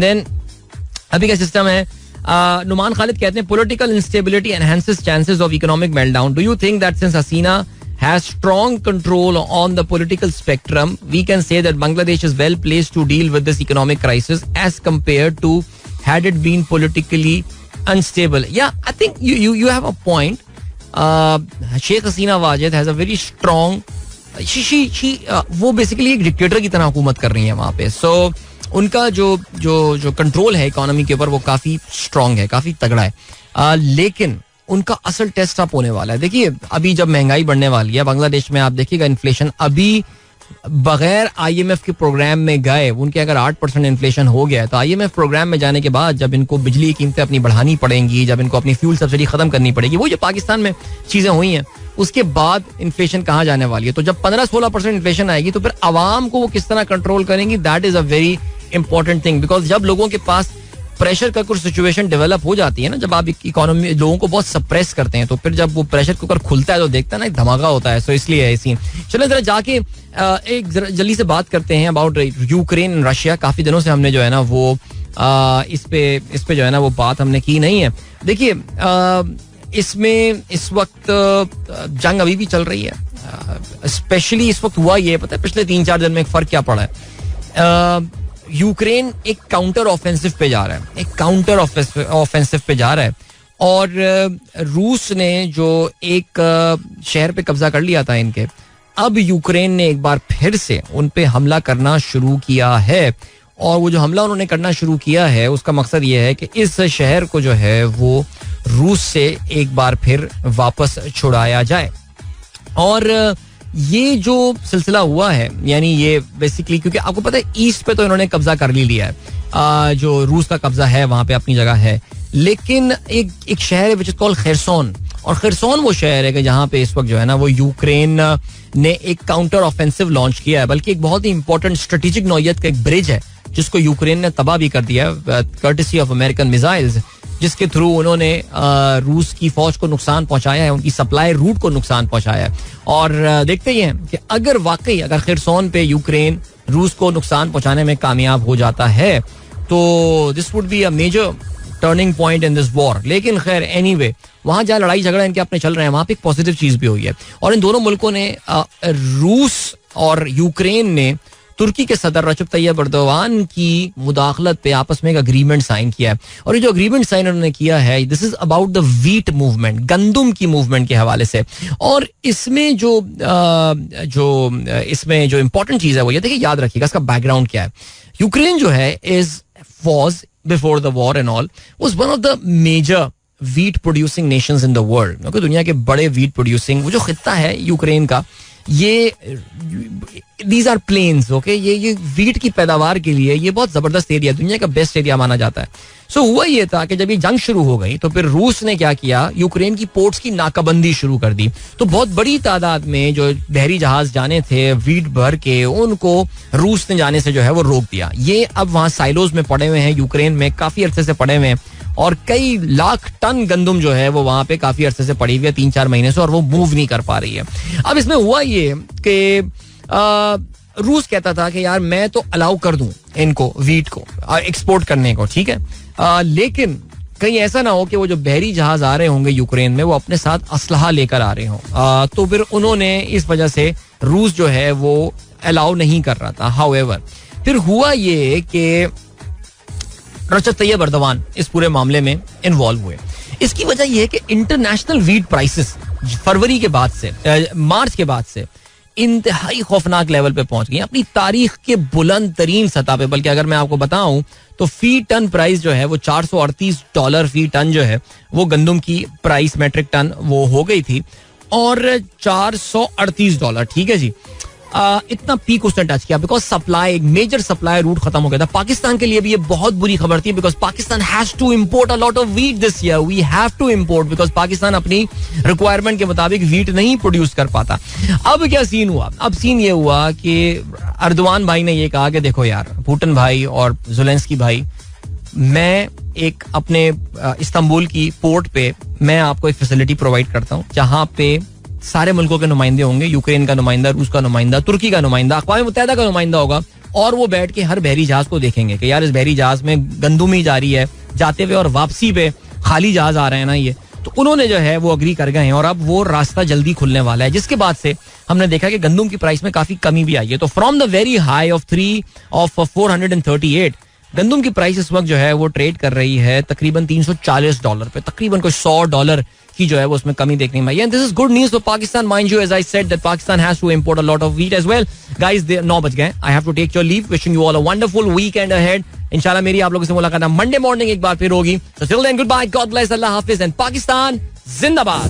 then अभी का सिस्टम है. नुमान खालिद कहते हैं, political instability enhances chances of economic meltdown. Do you think that since Hasina has strong control on the political spectrum, we can say that Bangladesh is well placed to deal with this economic crisis as compared to had it been politically unstable? Yeah, I think you have a point. Sheikh Hasina Wajid has a very strong, she वो basically एक dictator की तरह हुकूमत कर रही है वहाँ पे. So उनका जो कंट्रोल है इकोनॉमी के ऊपर वो काफी स्ट्रांग है, काफी तगड़ा है. लेकिन उनका असल टेस्ट अप होने वाला है. देखिए अभी जब महंगाई बढ़ने वाली है बांग्लादेश में, आप देखिएगा इन्फ्लेशन अभी बगैर आईएमएफ के प्रोग्राम में गए, उनके अगर 8% इन्फ्लेशन हो गया है तो आईएमएफ प्रोग्राम में जाने के बाद जब इनको बिजली की कीमतें अपनी बढ़ानी पड़ेंगी, जब इनको अपनी फ्यूल सब्सिडी खत्म करनी पड़ेगी, वो जो पाकिस्तान में चीजें हुई हैं, उसके बाद इन्फ्लेशन कहाँ जाने वाली है. तो जब 15-16% इन्फ्लेशन आएगी तो फिर आवाम को वो किस तरह कंट्रोल करेंगी, that is a very important thing. Because जब लोगों के पास प्रेशर का कुछ सिचुएशन डेवलप हो जाती है ना, जब आप इकोनॉमी लोगों को बहुत सप्रेस करते हैं तो फिर जब वो प्रेशर कुकर खुलता है तो देखता है ना एक धमाका होता है. सो इसलिए ऐसी. चलो जरा जाके एक जल्दी से बात करते हैं अबाउट यूक्रेन एंड रशिया. काफी दिनों से हमने जो है ना वो इस पे जो है ना वो बात हमने की नहीं है. देखिए इसमें इस वक्त जंग अभी भी चल रही है. स्पेशली इस वक्त हुआ ये पता है पिछले 3-4 दिन में एक फर्क क्या पड़ा है. यूक्रेन एक काउंटर ऑफेंसिव पे जा रहा है, एक काउंटर ऑफेंसिव पे जा रहा है. और रूस ने जो एक शहर पे कब्जा कर लिया था इनके, अब यूक्रेन ने एक बार फिर से उन पे हमला करना शुरू किया है. और वो जो हमला उन्होंने करना शुरू किया है उसका मकसद ये है कि इस शहर को जो है वो रूस से एक बार फिर वापस छुड़ाया जाए. और ये जो सिलसिला हुआ है, यानी ये बेसिकली क्योंकि आपको पता है ईस्ट पे तो इन्होंने कब्जा कर लिया है, जो रूस का कब्जा है वहां पे अपनी जगह है, लेकिन एक शहर है विच इज कॉल्ड खैरसोन. और खैरसोन वो शहर है कि जहां पे इस वक्त जो है ना वो यूक्रेन ने एक काउंटर ऑफेंसिव लॉन्च किया है, बल्कि एक बहुत ही इंपॉर्टेंट स्ट्रेटेजिक नौयत का एक ब्रिज है जिसको यूक्रेन ने तबाह भी कर दिया है कर्टेसी ऑफ अमेरिकन मिसाइल्स, जिसके थ्रू उन्होंने रूस की फौज को नुकसान पहुंचाया है, उनकी सप्लाई रूट को नुकसान पहुंचाया है. और देखते ही हैं कि अगर खैरसोन पे यूक्रेन रूस को नुकसान पहुंचाने में कामयाब हो जाता है तो this would be a major turning point in this war. लेकिन खैर एनीवे, वहां जहाँ लड़ाई झगड़ा इनके अपने चल रहे हैं, वहां पे एक पॉजिटिव चीज भी हुई है. और इन दोनों मुल्कों ने, रूस और यूक्रेन ने तुर्की के सदर रजब तैयब एर्दोगान की मुदाखलत पे आपस में एक अग्रीमेंट साइन किया है. और ये जो अग्रीमेंट साइन उन्होंने किया है, this is about the wheat movement, गंदुम की मूवमेंट के हवाले से. और इसमें जो इंपॉर्टेंट चीज है वो ये, देखिए याद रखिएगा इसका बैकग्राउंड क्या है. यूक्रेन जो है was before the war and all was one of the major wheat producing nations in the world. क्योंकि दुनिया के बड़े wheat producing वो जो खित्ता है यूक्रेन का, ये these are plains, okay? ये wheat की पैदावार के लिए ये बहुत जबरदस्त एरिया, दुनिया का बेस्ट एरिया माना जाता है. सो हुआ ये था कि जब ये जंग शुरू हो गई तो फिर रूस ने क्या किया, यूक्रेन की पोर्ट्स की नाकाबंदी शुरू कर दी. तो बहुत बड़ी तादाद में जो बहरी जहाज जाने थे वीट भर के, उनको रूस ने जाने से जो है वो रोक दिया. ये अब वहाँ साइलोज में पड़े हुए हैं, यूक्रेन में काफी अरसे से पड़े हुए हैं. और कई लाख टन गंदुम जो है वो वहां पे काफी अरसे से पड़ी हुई है, 3-4 महीने से, और वो मूव नहीं कर पा रही है. अब इसमें हुआ ये कि रूस कहता था कि यार मैं तो अलाउ कर दूं इनको वीट को एक्सपोर्ट करने को, ठीक है, लेकिन कहीं ऐसा ना हो कि वो जो बहरी जहाज आ रहे होंगे यूक्रेन में वो अपने साथ असलहा लेकर आ रहे हों. तो फिर उन्होंने इस वजह से रूस जो है वो अलाउ नहीं कर रहा था. हाउएवर फिर हुआ ये कि रजब तैयब एर्दोगान इस पूरे मामले में इन्वॉल्व हुए. इसकी वजह यह है कि इंटरनेशनल वीट प्राइसेस फरवरी के बाद से, मार्च के बाद से इंतहाई खौफनाक लेवल पे पहुंच गई, अपनी तारीख के बुलंद तरीन सतह पे. बल्कि अगर मैं आपको बताऊं तो फी टन प्राइस जो है वो $438 फी टन जो है वो गंदुम की प्राइस मेट्रिक टन वो हो गई थी, और $438, ठीक है जी. इतना पीक उसने टच किया बिकॉज सप्लाई, एक मेजर सप्लाई रूट खत्म हो गया था. पाकिस्तान के लिए भी ये बहुत बुरी खबर थी because Pakistan has to import a lot of wheat this year. We have to import because Pakistan अपनी रिक्वायरमेंट के मुताबिक वीट नहीं प्रोड्यूस कर पाता. अब क्या सीन हुआ? अब सीन ये हुआ कि एर्दोगान भाई ने ये कहा कि देखो यार पुतिन भाई और ज़ेलेंस्की भाई, मैं एक अपने इस्तांबुल की पोर्ट पे मैं आपको एक फैसिलिटी प्रोवाइड करता हूँ जहां पे सारे मुल्कों के नुमाइंदे होंगे, यूक्रेन का नुमाइंदा, रूस का नुमाइंदा, तुर्की का नुमाइंदा, अक़वाम मुत्तहिदा का नुमाइंदा होगा, और वो बैठ के हर बहरी जहाज को देखेंगे कि यार इस बहरी जहाज में गंदुम ही जा रही है जाते हुए, और वापसी पे खाली जहाज आ रहे हैं ना ये. तो उन्होंने जो है वो अग्री कर गए हैं और अब वो रास्ता जल्दी खुलने वाला है, जिसके बाद से हमने देखा कि गंदुम की प्राइस में काफी कमी भी आई है. तो from the very high of 438 गंदुम की प्राइस इस वक्त जो है वो ट्रेड कर रही है तकरीबन $340 पे, तकरीबन कोई $100 की जो है वो उसमें कमी देखने में आई है. This is good news for Pakistan. Mind you, as I said that Pakistan has to import a lot of wheat as well. Guys 9 बज गए, I have to take your leave. Wishing you all a wonderful weekend ahead. इंशाल्लाह मेरी आप लोगों से मुलाकात Monday morning एक बार फिर होगी. So till then goodbye, God bless, अल्लाह हाफिज एंड पाकिस्तान जिंदाबाद.